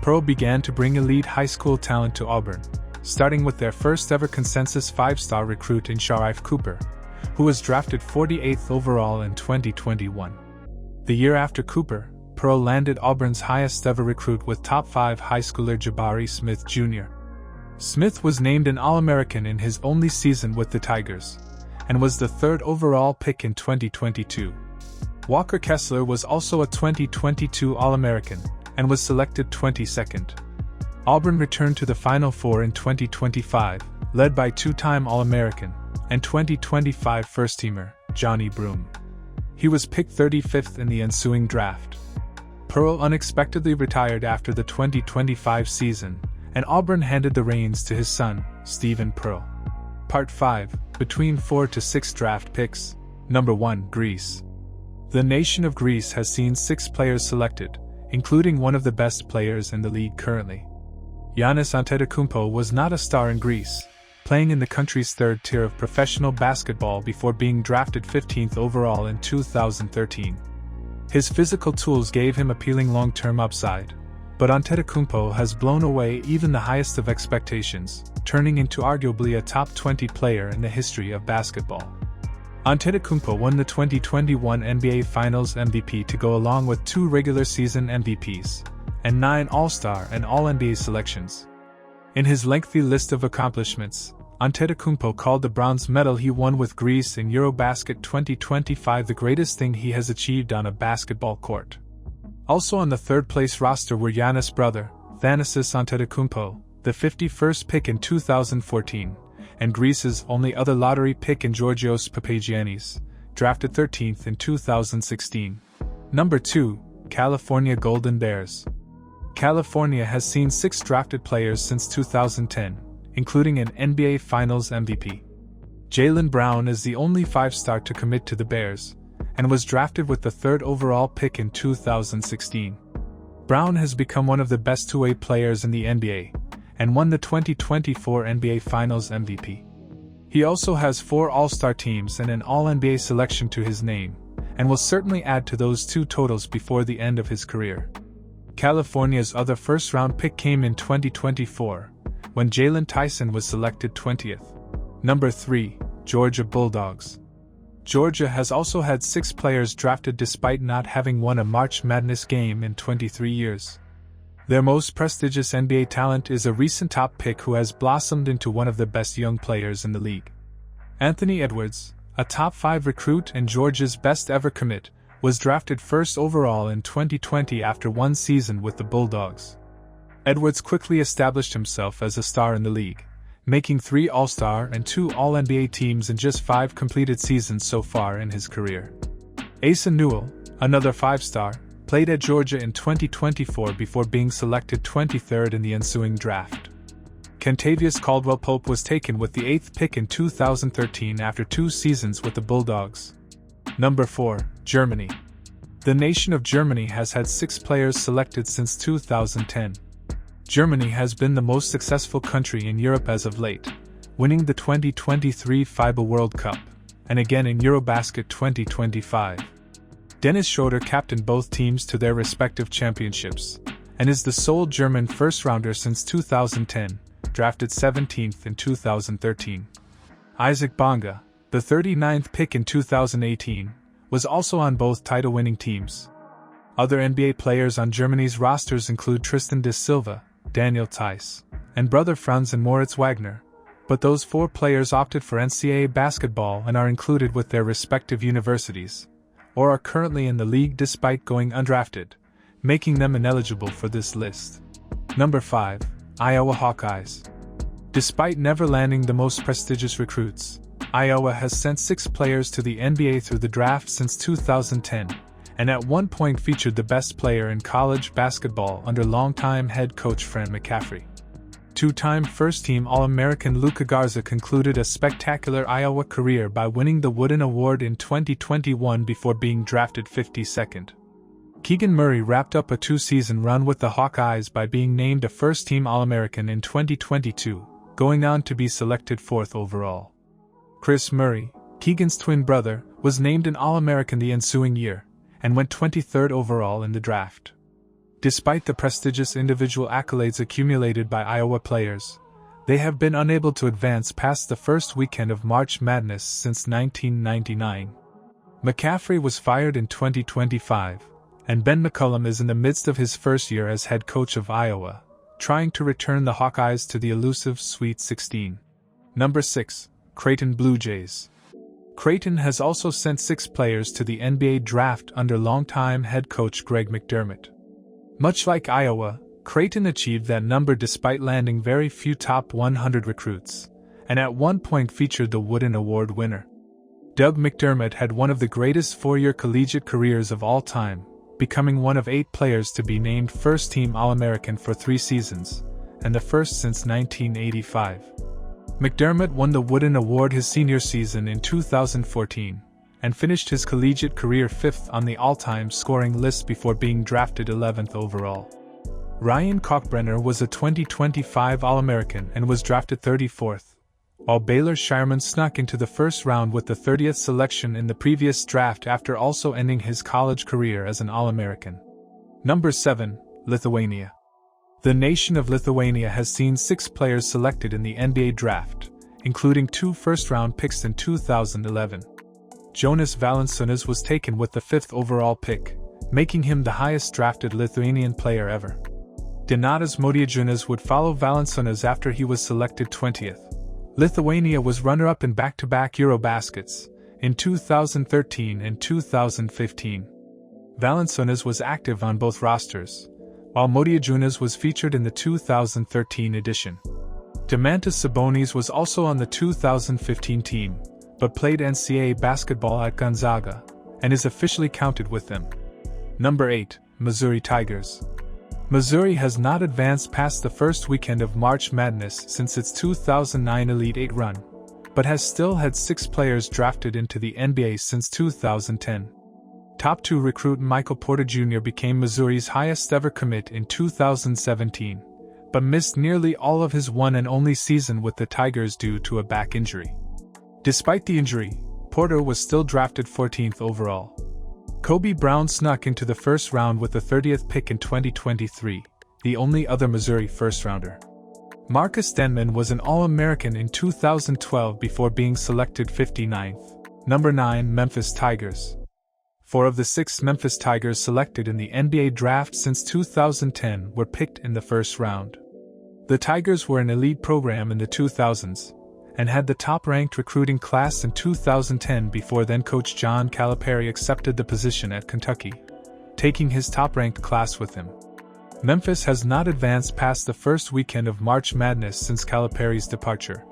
Pearl began to bring elite high school talent to Auburn, starting with their first-ever consensus 5-star recruit in Sharif Cooper, who was drafted 48th overall in 2021. The year after Cooper, Pearl landed Auburn's highest-ever recruit with top-5 high schooler Jabari Smith Jr. Smith was named an All-American in his only season with the Tigers, and was the 3rd overall pick in 2022. Walker Kessler was also a 2022 All-American, and was selected 22nd. Auburn returned to the Final Four in 2025, led by two-time All-American and 2025 first-teamer, Johnny Broome. He was picked 35th in the ensuing draft. Pearl unexpectedly retired after the 2025 season, and Auburn handed the reins to his son, Stephen Pearl. Part 5, between 4 to 6 draft picks. Number 1, Greece. The nation of Greece has seen 6 players selected, including one of the best players in the league currently. Giannis Antetokounmpo was not a star in Greece, playing in the country's 3rd tier of professional basketball before being drafted 15th overall in 2013. His physical tools gave him appealing long-term upside, but Antetokounmpo has blown away even the highest of expectations, turning into arguably a top 20 player in the history of basketball. Antetokounmpo won the 2021 NBA Finals MVP to go along with 2 regular season MVPs, and 9 All-Star and All-NBA selections. In his lengthy list of accomplishments, Antetokounmpo called the bronze medal he won with Greece in Eurobasket 2025 the greatest thing he has achieved on a basketball court. Also on the 3rd-place roster were Giannis' brother, Thanasis Antetokounmpo, the 51st pick in 2014, and Greece's only other lottery pick in Georgios Papagiannis, drafted 13th in 2016. Number 2, California Golden Bears. California has seen 6 drafted players since 2010, including an NBA Finals MVP. Jaylen Brown is the only 5-star to commit to the Bears, and was drafted with the 3rd overall pick in 2016. Brown has become one of the best two-way players in the NBA, and won the 2024 NBA Finals MVP. He also has 4 All-Star teams and an All-NBA selection to his name, and will certainly add to those 2 totals before the end of his career. California's other first-round pick came in 2024, when Jalen Tyson was selected 20th. Number 3, Georgia Bulldogs. Georgia has also had 6 players drafted despite not having won a March Madness game in 23 years. Their most prestigious NBA talent is a recent top pick who has blossomed into one of the best young players in the league. Anthony Edwards, a top 5 recruit and Georgia's best ever commit, was drafted 1st overall in 2020 after 1 season with the Bulldogs. Edwards quickly established himself as a star in the league, making 3 All-Star and 2 All-NBA teams in just 5 completed seasons so far in his career. Asa Newell, another 5-star, played at Georgia in 2024 before being selected 23rd in the ensuing draft. Kentavious Caldwell-Pope was taken with the 8th pick in 2013 after 2 seasons with the Bulldogs. Number 4, Germany. The nation of Germany has had 6 players selected since 2010. Germany has been the most successful country in Europe as of late, winning the 2023 FIBA World Cup, and again in Eurobasket 2025. Dennis Schroeder captained both teams to their respective championships, and is the sole German first-rounder since 2010, drafted 17th in 2013. Isaac Bonga, the 39th pick in 2018, was also on both title-winning teams. Other NBA players on Germany's rosters include Tristan de Silva, Daniel Theis, and brother Franz and Moritz Wagner, but those 4 players opted for NCAA basketball and are included with their respective universities, or are currently in the league despite going undrafted, making them ineligible for this list. Number 5, Iowa Hawkeyes. Despite never landing the most prestigious recruits, Iowa has sent 6 players to the NBA through the draft since 2010, and at one point featured the best player in college basketball under longtime head coach Fran McCaffrey. 2-time first-team All-American Luka Garza concluded a spectacular Iowa career by winning the Wooden Award in 2021 before being drafted 52nd. Keegan Murray wrapped up a 2-season run with the Hawkeyes by being named a first-team All-American in 2022, going on to be selected 4th overall. Chris Murray, Keegan's twin brother, was named an All-American the ensuing year, and went 23rd overall in the draft. Despite the prestigious individual accolades accumulated by Iowa players, They have been unable to advance past the first weekend of March Madness since 1999. McCaffrey was fired in 2025, and Ben McCollum is in the midst of his first year as head coach of Iowa, trying to return the Hawkeyes to the elusive Sweet 16. Number 6. Creighton Blue Jays. Creighton has also sent 6 players to the NBA draft under longtime head coach Greg McDermott. Much like Iowa, Creighton achieved that number despite landing very few top 100 recruits, and at one point featured the Wooden Award winner. Doug McDermott had one of the greatest 4-year collegiate careers of all time, becoming one of 8 players to be named first-team All-American for 3 seasons, and the first since 1985. McDermott won the Wooden Award his senior season in 2014, and finished his collegiate career 5th on the all-time scoring list before being drafted 11th overall. Ryan Kalkbrenner was a 2025 All-American and was drafted 34th, while Baylor Shireman snuck into the first round with the 30th selection in the previous draft after also ending his college career as an All-American. Number 7. Lithuania. The nation of Lithuania has seen 6 players selected in the NBA draft, including 2 first-round picks in 2011. Jonas Valanciunas was taken with the 5th overall pick, making him the highest drafted Lithuanian player ever. Donatas Motiejunas would follow Valanciunas after he was selected 20th. Lithuania was runner-up in back-to-back Eurobaskets in 2013 and 2015. Valanciunas was active on both rosters, while Motiejunas was featured in the 2013 edition. Domantas Sabonis was also on the 2015 team, but played NCAA basketball at Gonzaga, and is officially counted with them. Number 8. Missouri Tigers. Missouri has not advanced past the first weekend of March Madness since its 2009 Elite 8 run, but has still had 6 players drafted into the NBA since 2010. Top 2 recruit Michael Porter Jr. became Missouri's highest-ever commit in 2017, but missed nearly all of his one and only season with the Tigers due to a back injury. Despite the injury, Porter was still drafted 14th overall. Kobe Brown snuck into the first round with the 30th pick in 2023, the only other Missouri first-rounder. Marcus Denman was an All-American in 2012 before being selected 59th. Number 9. Memphis Tigers. 4 of the 6 Memphis Tigers selected in the NBA draft since 2010 were picked in the first round. The Tigers were an elite program in the 2000s, and had the top-ranked recruiting class in 2010 before then-coach John Calipari accepted the position at Kentucky, taking his top-ranked class with him. Memphis has not advanced past the first weekend of March Madness since Calipari's departure,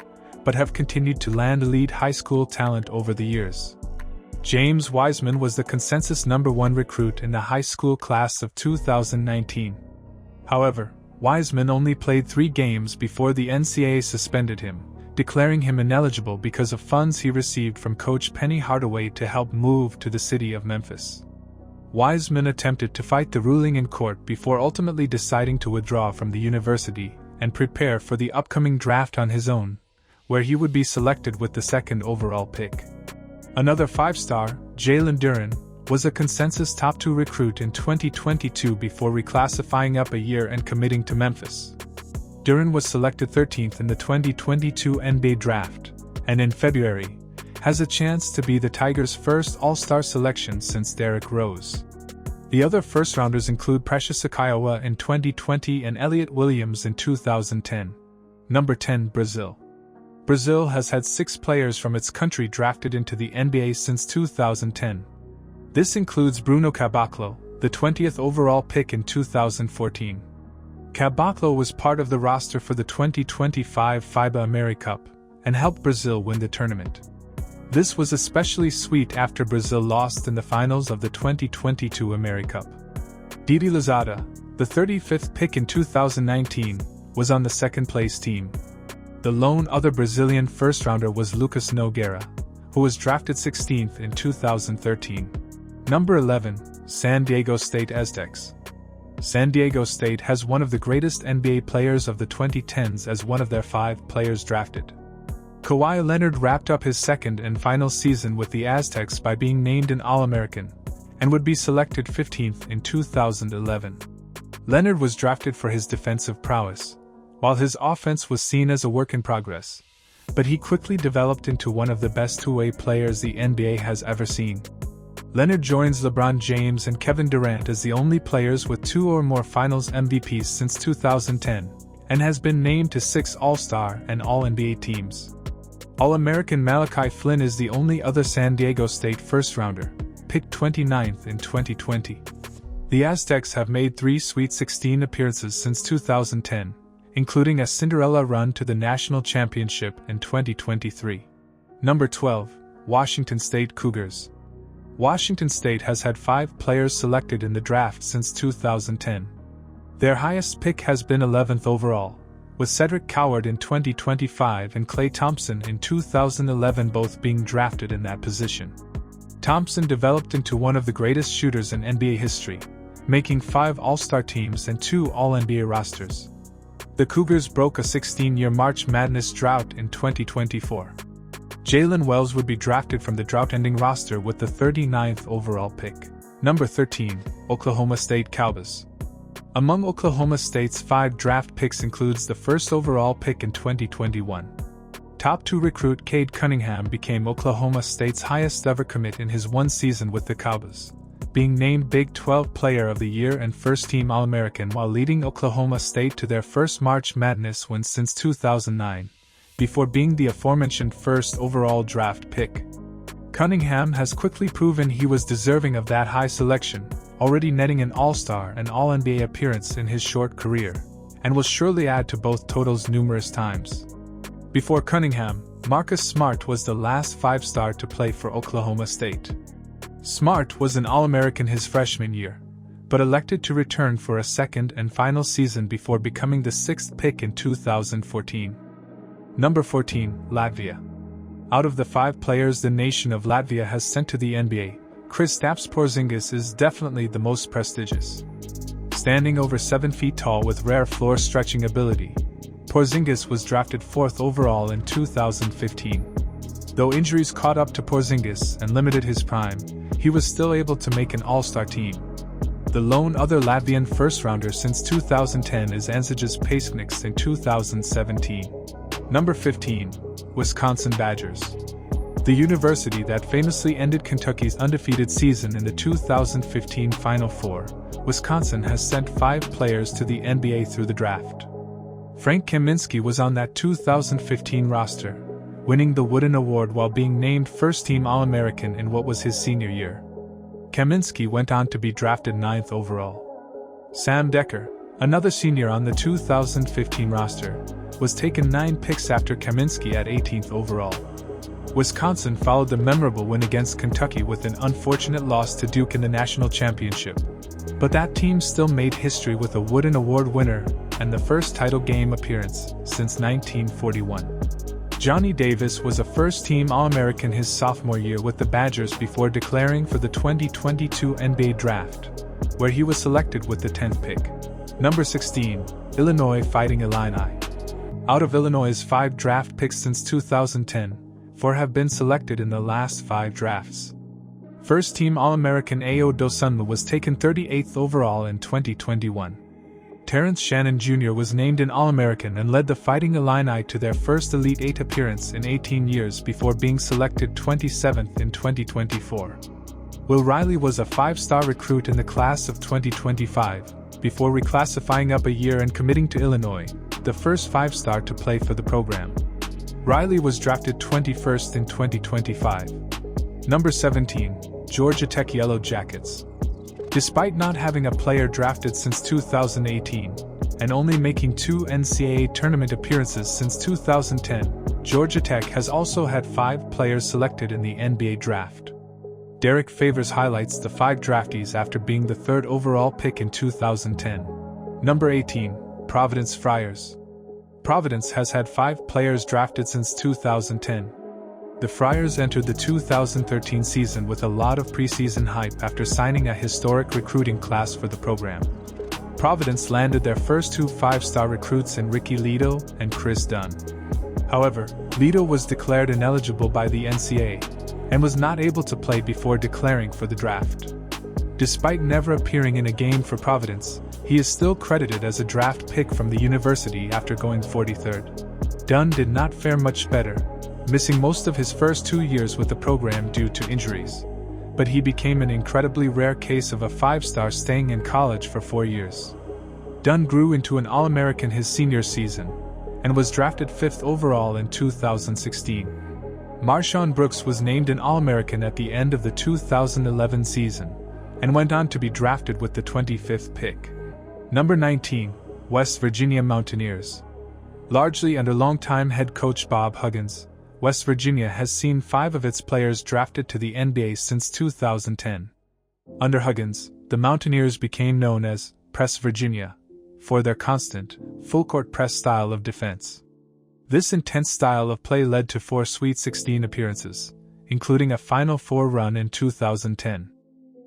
but have continued to land elite high school talent over the years. James Wiseman was the consensus number 1 recruit in the high school class of 2019. However, Wiseman only played 3 games before the NCAA suspended him, declaring him ineligible because of funds he received from coach Penny Hardaway to help move to the city of Memphis. Wiseman attempted to fight the ruling in court before ultimately deciding to withdraw from the university and prepare for the upcoming draft on his own, where he would be selected with the 2nd overall pick. Another 5-star, Jalen Duren, was a consensus top 2 recruit in 2022 before reclassifying up a year and committing to Memphis. Duren was selected 13th in the 2022 NBA draft, and in February, has a chance to be the Tigers' first All-Star selection since Derrick Rose. The other first-rounders include Precious Achiuwa in 2020 and Elliot Williams in 2010. Number 10. Brazil. Brazil has had 6 players from its country drafted into the NBA since 2010. This includes Bruno Caboclo, the 20th overall pick in 2014. Caboclo was part of the roster for the 2025 FIBA AmeriCup and helped Brazil win the tournament. This was especially sweet after Brazil lost in the finals of the 2022 AmeriCup. Didi Louzada, the 35th pick in 2019, was on the second-place team. The lone other Brazilian first-rounder was Lucas Nogueira, who was drafted 16th in 2013. Number 11. San Diego State Aztecs. San Diego State has one of the greatest NBA players of the 2010s as one of their 5 players drafted. Kawhi Leonard wrapped up his 2nd and final season with the Aztecs by being named an All-American, and would be selected 15th in 2011. Leonard was drafted for his defensive prowess, while his offense was seen as a work in progress. But he quickly developed into one of the best two-way players the NBA has ever seen. Leonard joins LeBron James and Kevin Durant as the only players with 2 or more Finals MVPs since 2010, and has been named to 6 All-Star and All-NBA teams. All-American Malachi Flynn is the only other San Diego State first-rounder, picked 29th in 2020. The Aztecs have made 3 Sweet 16 appearances since 2010, including a Cinderella run to the national championship in 2023. Number 12, Washington State Cougars. Washington State has had 5 players selected in the draft since 2010. Their highest pick has been 11th overall, with Cedric Coward in 2025 and Klay Thompson in 2011 both being drafted in that position. Thompson developed into one of the greatest shooters in NBA history, making 5 All-Star teams and 2 All-NBA rosters. The Cougars broke a 16-year March Madness drought in 2024. Jalen Wells would be drafted from the drought-ending roster with the 39th overall pick. Number 13, Oklahoma State Cowboys. Among Oklahoma State's 5 draft picks includes the first overall pick in 2021. Top 2 recruit Cade Cunningham became Oklahoma State's highest-ever commit in his one season with the Cowboys, being named Big 12 Player of the Year and first-team All-American while leading Oklahoma State to their first March Madness win since 2009. Before being the aforementioned first overall draft pick. Cunningham has quickly proven he was deserving of that high selection, already netting an All-Star and All-NBA appearance in his short career, and will surely add to both totals numerous times. Before Cunningham, Marcus Smart was the last 5-star to play for Oklahoma State. Smart was an All-American his freshman year, but elected to return for a second and final season before becoming the 6th pick in 2014. Number 14, Latvia. Out of the 5 players the nation of Latvia has sent to the NBA, Kristaps Porzingis is definitely the most prestigious. Standing over 7 feet tall with rare floor-stretching ability, Porzingis was drafted 4th overall in 2015. Though injuries caught up to Porzingis and limited his prime, he was still able to make an All-Star team. The lone other Latvian first-rounder since 2010 is Anzajas Paisnieks in 2017. Number 15, Wisconsin Badgers. The university that famously ended Kentucky's undefeated season in the 2015 Final Four, Wisconsin has sent 5 players to the NBA through the draft. Frank Kaminsky was on that 2015 roster, winning the Wooden Award while being named first-team All-American in what was his senior year. Kaminsky went on to be drafted 9th overall. Sam Decker, another senior on the 2015 roster, was taken 9 picks after Kaminsky at 18th overall. Wisconsin followed the memorable win against Kentucky with an unfortunate loss to Duke in the national championship. But that team still made history with a Wooden Award winner and the first title game appearance since 1941. Johnny Davis was a first-team All-American his sophomore year with the Badgers before declaring for the 2022 NBA Draft, where he was selected with the 10th pick. Number 16, Illinois Fighting Illini. Out of Illinois' 5 draft picks since 2010, 4 have been selected in the last 5 drafts. First-team All-American Ayo Dosunmu was taken 38th overall in 2021. Terrence Shannon Jr. was named an All-American and led the Fighting Illini to their first Elite 8 appearance in 18 years before being selected 27th in 2024. Will Riley was a 5-star recruit in the class of 2025, before reclassifying up a year and committing to Illinois, the first 5-star to play for the program. Riley was drafted 21st in 2025. Number 17, Georgia Tech Yellow Jackets. Despite not having a player drafted since 2018, and only making 2 NCAA tournament appearances since 2010, Georgia Tech has also had 5 players selected in the NBA draft. Derek Favors highlights the 5 draftees after being the 3rd overall pick in 2010. Number 18, Providence Friars. Providence has had 5 players drafted since 2010. The Friars entered the 2013 season with a lot of preseason hype after signing a historic recruiting class for the program. Providence landed their first 2 5-star recruits in Ricky Leto and Chris Dunn. However, Leto was declared ineligible by the NCAA and was not able to play before declaring for the draft. Despite never appearing in a game for Providence, he is still credited as a draft pick from the university after going 43rd. Dunn did not fare much better, missing most of his first 2 years with the program due to injuries. But he became an incredibly rare case of a 5-star staying in college for 4 years. Dunn grew into an All-American his senior season, and was drafted 5th overall in 2016. Marshawn Brooks was named an All-American at the end of the 2011 season, and went on to be drafted with the 25th pick. Number 19, West Virginia Mountaineers. Largely under longtime head coach Bob Huggins, West Virginia has seen 5 of its players drafted to the NBA since 2010. Under Huggins, the Mountaineers became known as Press Virginia, for their constant, full-court press style of defense. This intense style of play led to 4 Sweet 16 appearances, including a Final Four run in 2010.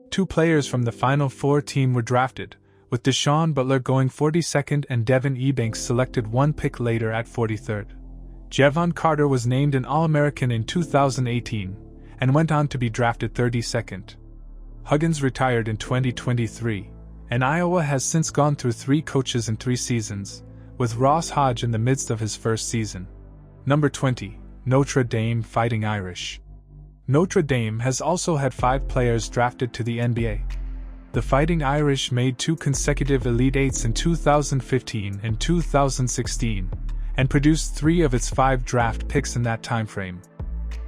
2 players from the Final Four team were drafted, with Deshaun Butler going 42nd and Devin Ebanks selected 1 pick later at 43rd. Jevon Carter was named an All-American in 2018, and went on to be drafted 32nd. Huggins retired in 2023, and Iowa has since gone through 3 coaches in 3 seasons, with Ross Hodge in the midst of his first season. Number 20, Notre Dame Fighting Irish. Notre Dame has also had 5 players drafted to the NBA. The Fighting Irish made 2 consecutive Elite Eights in 2015 and 2016, and produced 3 of its 5 draft picks in that timeframe.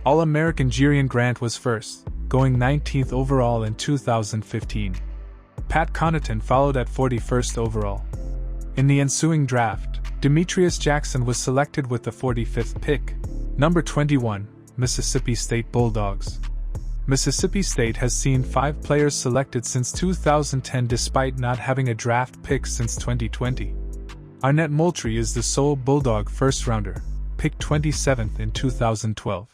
All-American Jerian Grant was first, going 19th overall in 2015. Pat Connaughton followed at 41st overall. In the ensuing draft, Demetrius Jackson was selected with the 45th pick. Number 21, Mississippi State Bulldogs. Mississippi State has seen 5 players selected since 2010 despite not having a draft pick since 2020. Arnett Moultrie is the sole Bulldog first-rounder, picked 27th in 2012.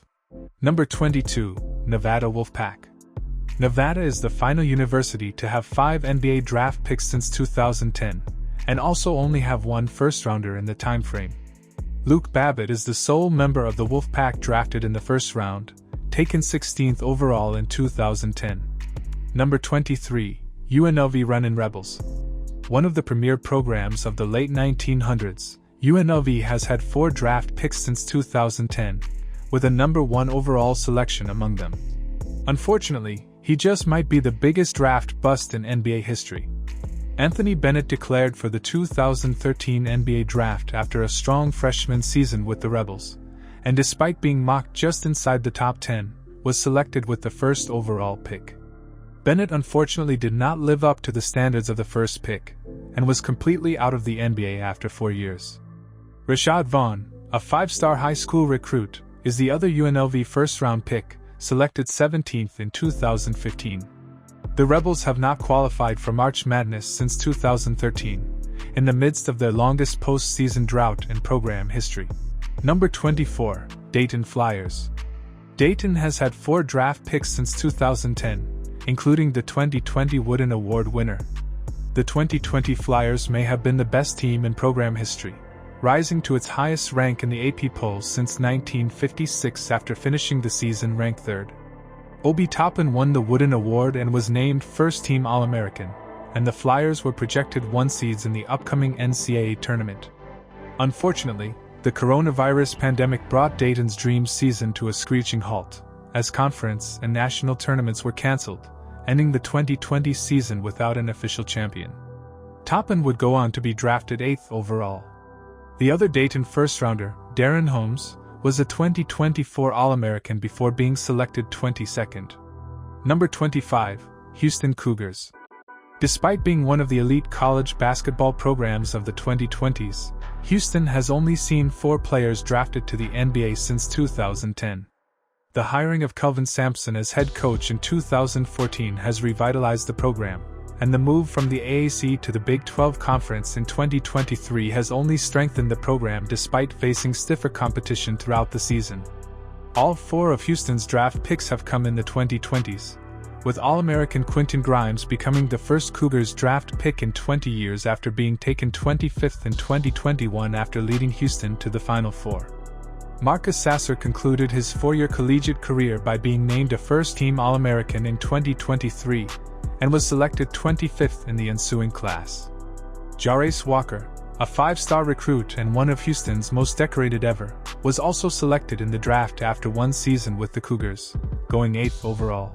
Number 22, Nevada Wolfpack. Nevada is the final university to have 5 NBA draft picks since 2010, and also only have 1 first-rounder in the timeframe. Luke Babbitt is the sole member of the Wolfpack drafted in the first round, taken 16th overall in 2010. Number 23, UNLV Runnin' Rebels. One of the premier programs of the late 1900s, UNLV has had 4 draft picks since 2010, with a number 1 overall selection among them. Unfortunately, he just might be the biggest draft bust in NBA history. Anthony Bennett declared for the 2013 NBA draft after a strong freshman season with the Rebels, and despite being mocked just inside the top 10, was selected with the 1st overall pick. Bennett unfortunately did not live up to the standards of the first pick, and was completely out of the NBA after 4 years. Rashad Vaughn, a 5-star high school recruit, is the other UNLV first-round pick, selected 17th in 2015. The Rebels have not qualified for March Madness since 2013, in the midst of their longest postseason drought in program history. Number 24, Dayton Flyers. Dayton has had 4 draft picks since 2010, including the 2020 Wooden Award winner. The 2020 Flyers may have been the best team in program history, rising to its highest rank in the AP polls since 1956 after finishing the season ranked 3rd. Obi Toppin won the Wooden Award and was named first-team All-American, and the Flyers were projected 1 seeds in the upcoming NCAA tournament. Unfortunately, the coronavirus pandemic brought Dayton's dream season to a screeching halt, as conference and national tournaments were canceled, ending the 2020 season without an official champion. Toppin would go on to be drafted 8th overall. The other Dayton first-rounder, Darren Holmes, was a 2024 All-American before being selected 22nd. Number 25, Houston Cougars. Despite being one of the elite college basketball programs of the 2020s, Houston has only seen 4 players drafted to the NBA since 2010. The hiring of Kelvin Sampson as head coach in 2014 has revitalized the program, and the move from the AAC to the Big 12 Conference in 2023 has only strengthened the program despite facing stiffer competition throughout the season. All 4 of Houston's draft picks have come in the 2020s, with All-American Quentin Grimes becoming the first Cougars draft pick in 20 years after being taken 25th in 2021 after leading Houston to the Final Four. Marcus Sasser concluded his 4-year collegiate career by being named a first-team All-American in 2023, and was selected 25th in the ensuing class. Jarace Walker, a 5-star recruit and one of Houston's most decorated ever, was also selected in the draft after one season with the Cougars, going 8th overall.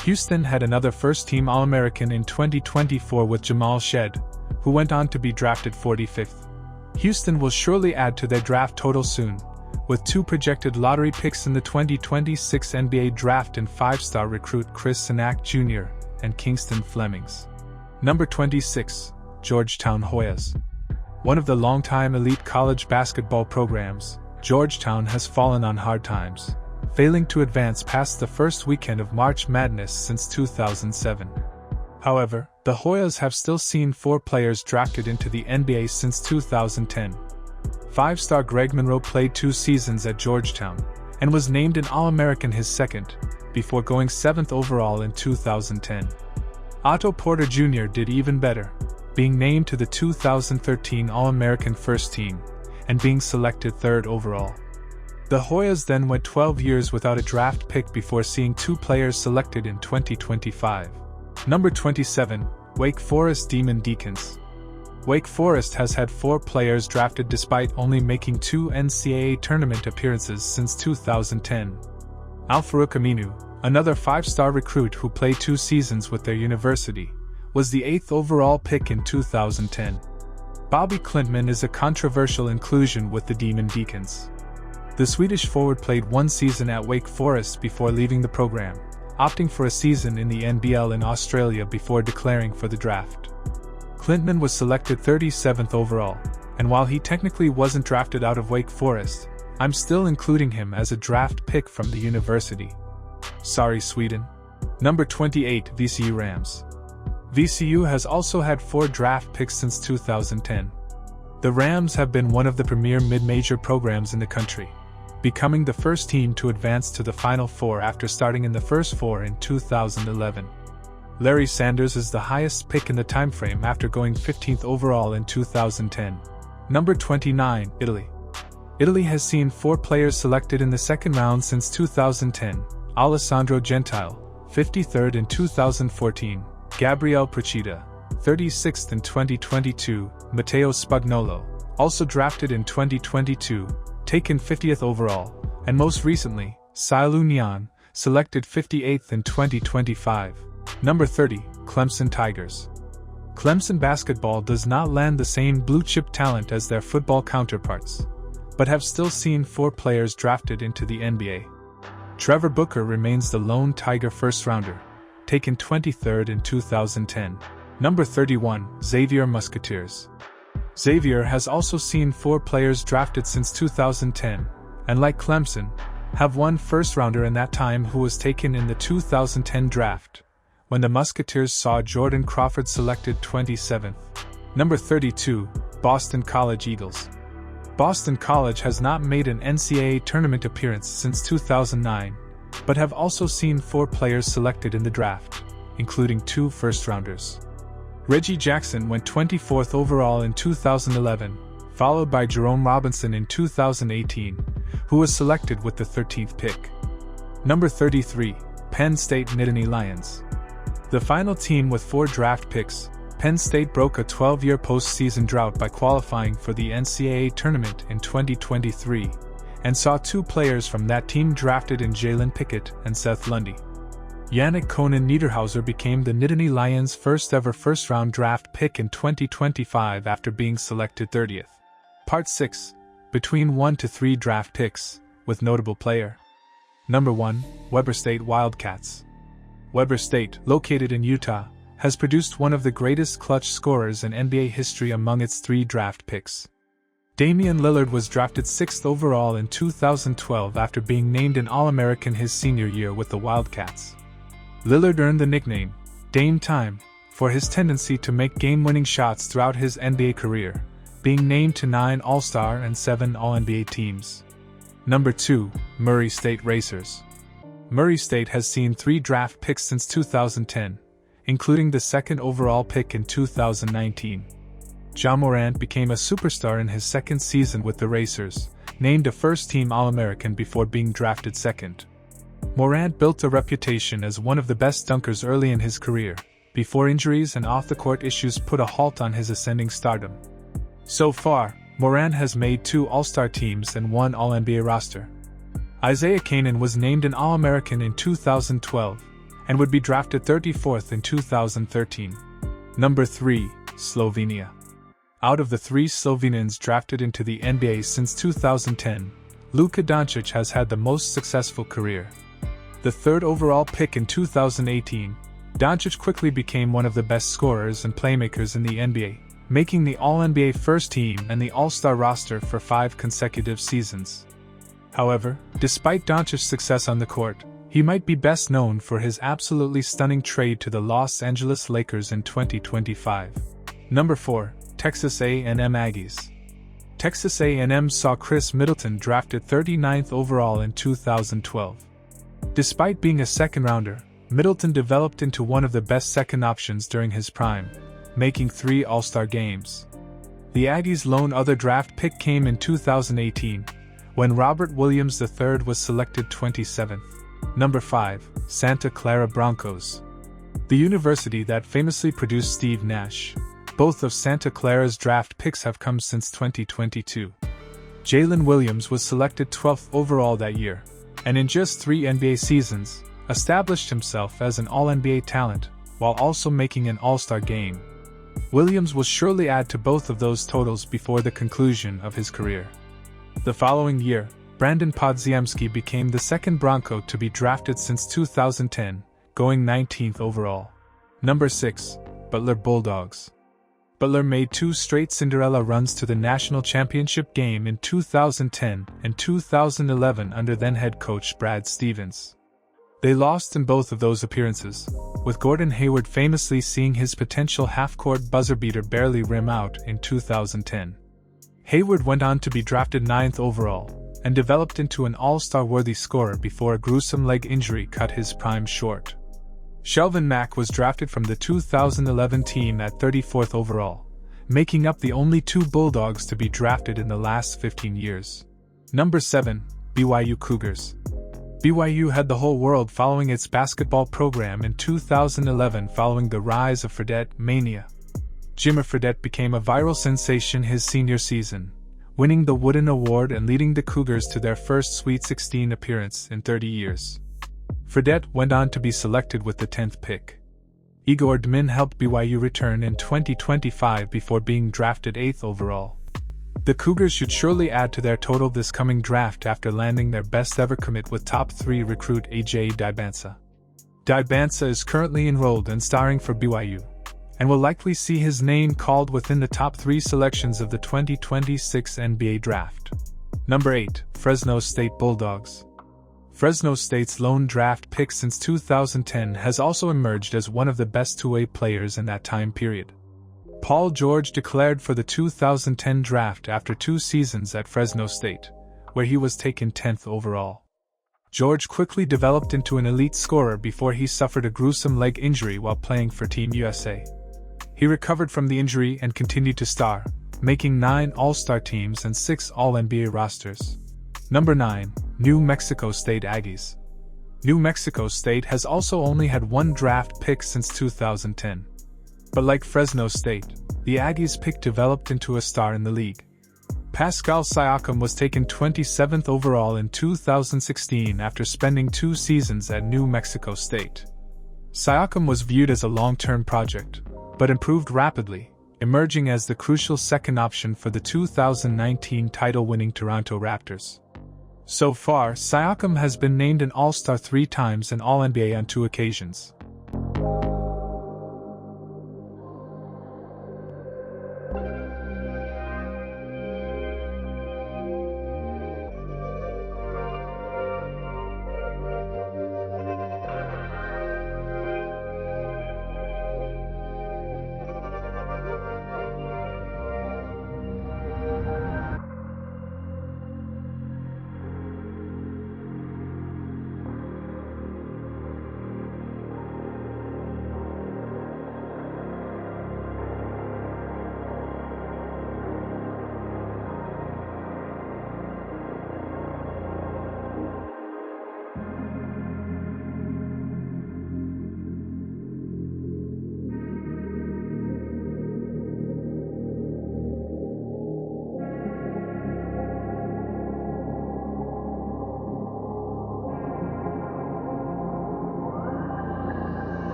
Houston had another first-team All-American in 2024 with Jamal Shead, who went on to be drafted 45th. Houston will surely add to their draft total soon, with 2 projected lottery picks in the 2026 NBA draft and 5-star recruit Chris Sinak Jr. and Kingston Flemings. Number 26, Georgetown Hoyas. One of the longtime elite college basketball programs, Georgetown has fallen on hard times, failing to advance past the first weekend of March Madness since 2007. However, the Hoyas have still seen 4 players drafted into the NBA since 2010. 5-star Greg Monroe played 2 seasons at Georgetown, and was named an All-American his second, before going 7th overall in 2010. Otto Porter Jr. did even better, being named to the 2013 All-American First Team, and being selected 3rd overall. The Hoyas then went 12 years without a draft pick before seeing 2 players selected in 2025. Number 27, Wake Forest Demon Deacons. Wake Forest has had 4 players drafted despite only making 2 NCAA tournament appearances since 2010. Al-Farouq Aminu, another 5-star recruit who played 2 seasons with their university, was the 8th overall pick in 2010. Bobby Klintman is a controversial inclusion with the Demon Deacons. The Swedish forward played 1 season at Wake Forest before leaving the program, opting for a season in the NBL in Australia before declaring for the draft. Klintman was selected 37th overall, and while he technically wasn't drafted out of Wake Forest, I'm still including him as a draft pick from the university. Sorry, Sweden. Number 28, VCU Rams. VCU has also had 4 draft picks since 2010. The Rams have been one of the premier mid-major programs in the country, becoming the first team to advance to the Final Four after starting in the first 4 in 2011. Larry Sanders is the highest pick in the timeframe after going 15th overall in 2010. Number 29, Italy. Italy has seen 4 players selected in the second round since 2010. Alessandro Gentile, 53rd in 2014. Gabriel Procida, 36th in 2022. Matteo Spagnolo, also drafted in 2022, taken 50th overall. And most recently, Sailu Nyan, selected 58th in 2025. Number 30, Clemson Tigers. Clemson basketball does not land the same blue-chip talent as their football counterparts, but have still seen 4 players drafted into the NBA. Trevor Booker remains the lone Tiger first-rounder, taken 23rd in 2010. Number 31, Xavier Musketeers. Xavier has also seen 4 players drafted since 2010, and like Clemson, have one first-rounder in that time who was taken in the 2010 draft, when the Musketeers saw Jordan Crawford selected 27th. Number 32, Boston College Eagles. Boston College has not made an NCAA tournament appearance since 2009, but have also seen 4 players selected in the draft, including 2 first-rounders. Reggie Jackson went 24th overall in 2011, followed by Jerome Robinson in 2018, who was selected with the 13th pick. Number 33, Penn State Nittany Lions. The final team with 4 draft picks, Penn State broke a 12-year postseason drought by qualifying for the NCAA tournament in 2023, and saw 2 players from that team drafted in Jalen Pickett and Seth Lundy. Yannick Conan Niederhauser became the Nittany Lions' first-ever first-round draft pick in 2025 after being selected 30th. Part 6. Between 1 to 3 draft picks, with notable player. Number 1, Weber State Wildcats. Weber State, located in Utah, has produced one of the greatest clutch scorers in NBA history among its 3 draft picks. Damian Lillard was drafted 6th overall in 2012 after being named an All-American his senior year with the Wildcats. Lillard earned the nickname, Dame Time, for his tendency to make game-winning shots throughout his NBA career, being named to 9 All-Star and 7 All-NBA teams. Number 2, Murray State Racers. Murray State has seen 3 draft picks since 2010, including the 2nd overall pick in 2019. Ja Morant became a superstar in his 2nd season with the Racers, named a first-team All-American before being drafted 2nd. Morant built a reputation as one of the best dunkers early in his career, before injuries and off-the-court issues put a halt on his ascending stardom. So far, Morant has made 2 All-Star teams and 1 All-NBA roster. Isaiah Canaan was named an All-American in 2012 and would be drafted 34th in 2013. Number 3, Slovenia. Out of the 3 Slovenians drafted into the NBA since 2010, Luka Doncic has had the most successful career. The 3rd overall pick in 2018, Doncic quickly became one of the best scorers and playmakers in the NBA, making the All-NBA first team and the All-Star roster for 5 consecutive seasons. However, despite Doncic's success on the court, he might be best known for his absolutely stunning trade to the Los Angeles Lakers in 2025. Number 4, Texas A&M Aggies. Texas A&M saw Chris Middleton drafted 39th overall in 2012. Despite being a second-rounder, Middleton developed into one of the best second options during his prime, making 3 All-Star games. The Aggies' lone other draft pick came in 2018, when Robert Williams III was selected 27th. Number 5, Santa Clara Broncos. The university that famously produced Steve Nash. Both of Santa Clara's draft picks have come since 2022. Jalen Williams was selected 12th overall that year, and in just 3 NBA seasons, established himself as an All-NBA talent, while also making an All-Star game. Williams will surely add to both of those totals before the conclusion of his career. The following year, Brandon Podziemski became the second Bronco to be drafted since 2010, going 19th overall. Number 6, Butler Bulldogs. Butler made 2 straight Cinderella runs to the national championship game in 2010 and 2011 under then-head coach Brad Stevens. They lost in both of those appearances, with Gordon Hayward famously seeing his potential half-court buzzer beater barely rim out in 2010. Hayward went on to be drafted 9th overall, and developed into an all-star-worthy scorer before a gruesome leg injury cut his prime short. Shelvin Mack was drafted from the 2011 team at 34th overall, making up the only 2 Bulldogs to be drafted in the last 15 years. Number 7, BYU Cougars. BYU had the whole world following its basketball program in 2011 following the rise of Fredette Mania. Jimmer Fredette became a viral sensation his senior season, winning the Wooden Award and leading the Cougars to their first Sweet 16 appearance in 30 years. Fredette went on to be selected with the 10th pick. Igor Dmin helped BYU return in 2025 before being drafted 8th overall. The Cougars should surely add to their total this coming draft after landing their best-ever commit with top 3 recruit A.J. Dibansa. Dibansa is currently enrolled and starring for BYU, and will likely see his name called within the top 3 selections of the 2026 NBA Draft. Number 8, Fresno State Bulldogs. Fresno State's lone draft pick since 2010 has also emerged as one of the best two-way players in that time period. Paul George declared for the 2010 draft after 2 seasons at Fresno State, where he was taken 10th overall. George quickly developed into an elite scorer before he suffered a gruesome leg injury while playing for Team USA. He recovered from the injury and continued to star, making 9 All-Star teams and 6 All-NBA rosters. Number 9, New Mexico State Aggies. New Mexico State has also only had 1 draft pick since 2010. But like Fresno State, the Aggies pick developed into a star in the league. Pascal Siakam was taken 27th overall in 2016 after spending 2 seasons at New Mexico State. Siakam was viewed as a long-term project, but improved rapidly, emerging as the crucial second option for the 2019 title-winning Toronto Raptors. So far, Siakam has been named an All-Star 3 times and All-NBA on 2 occasions.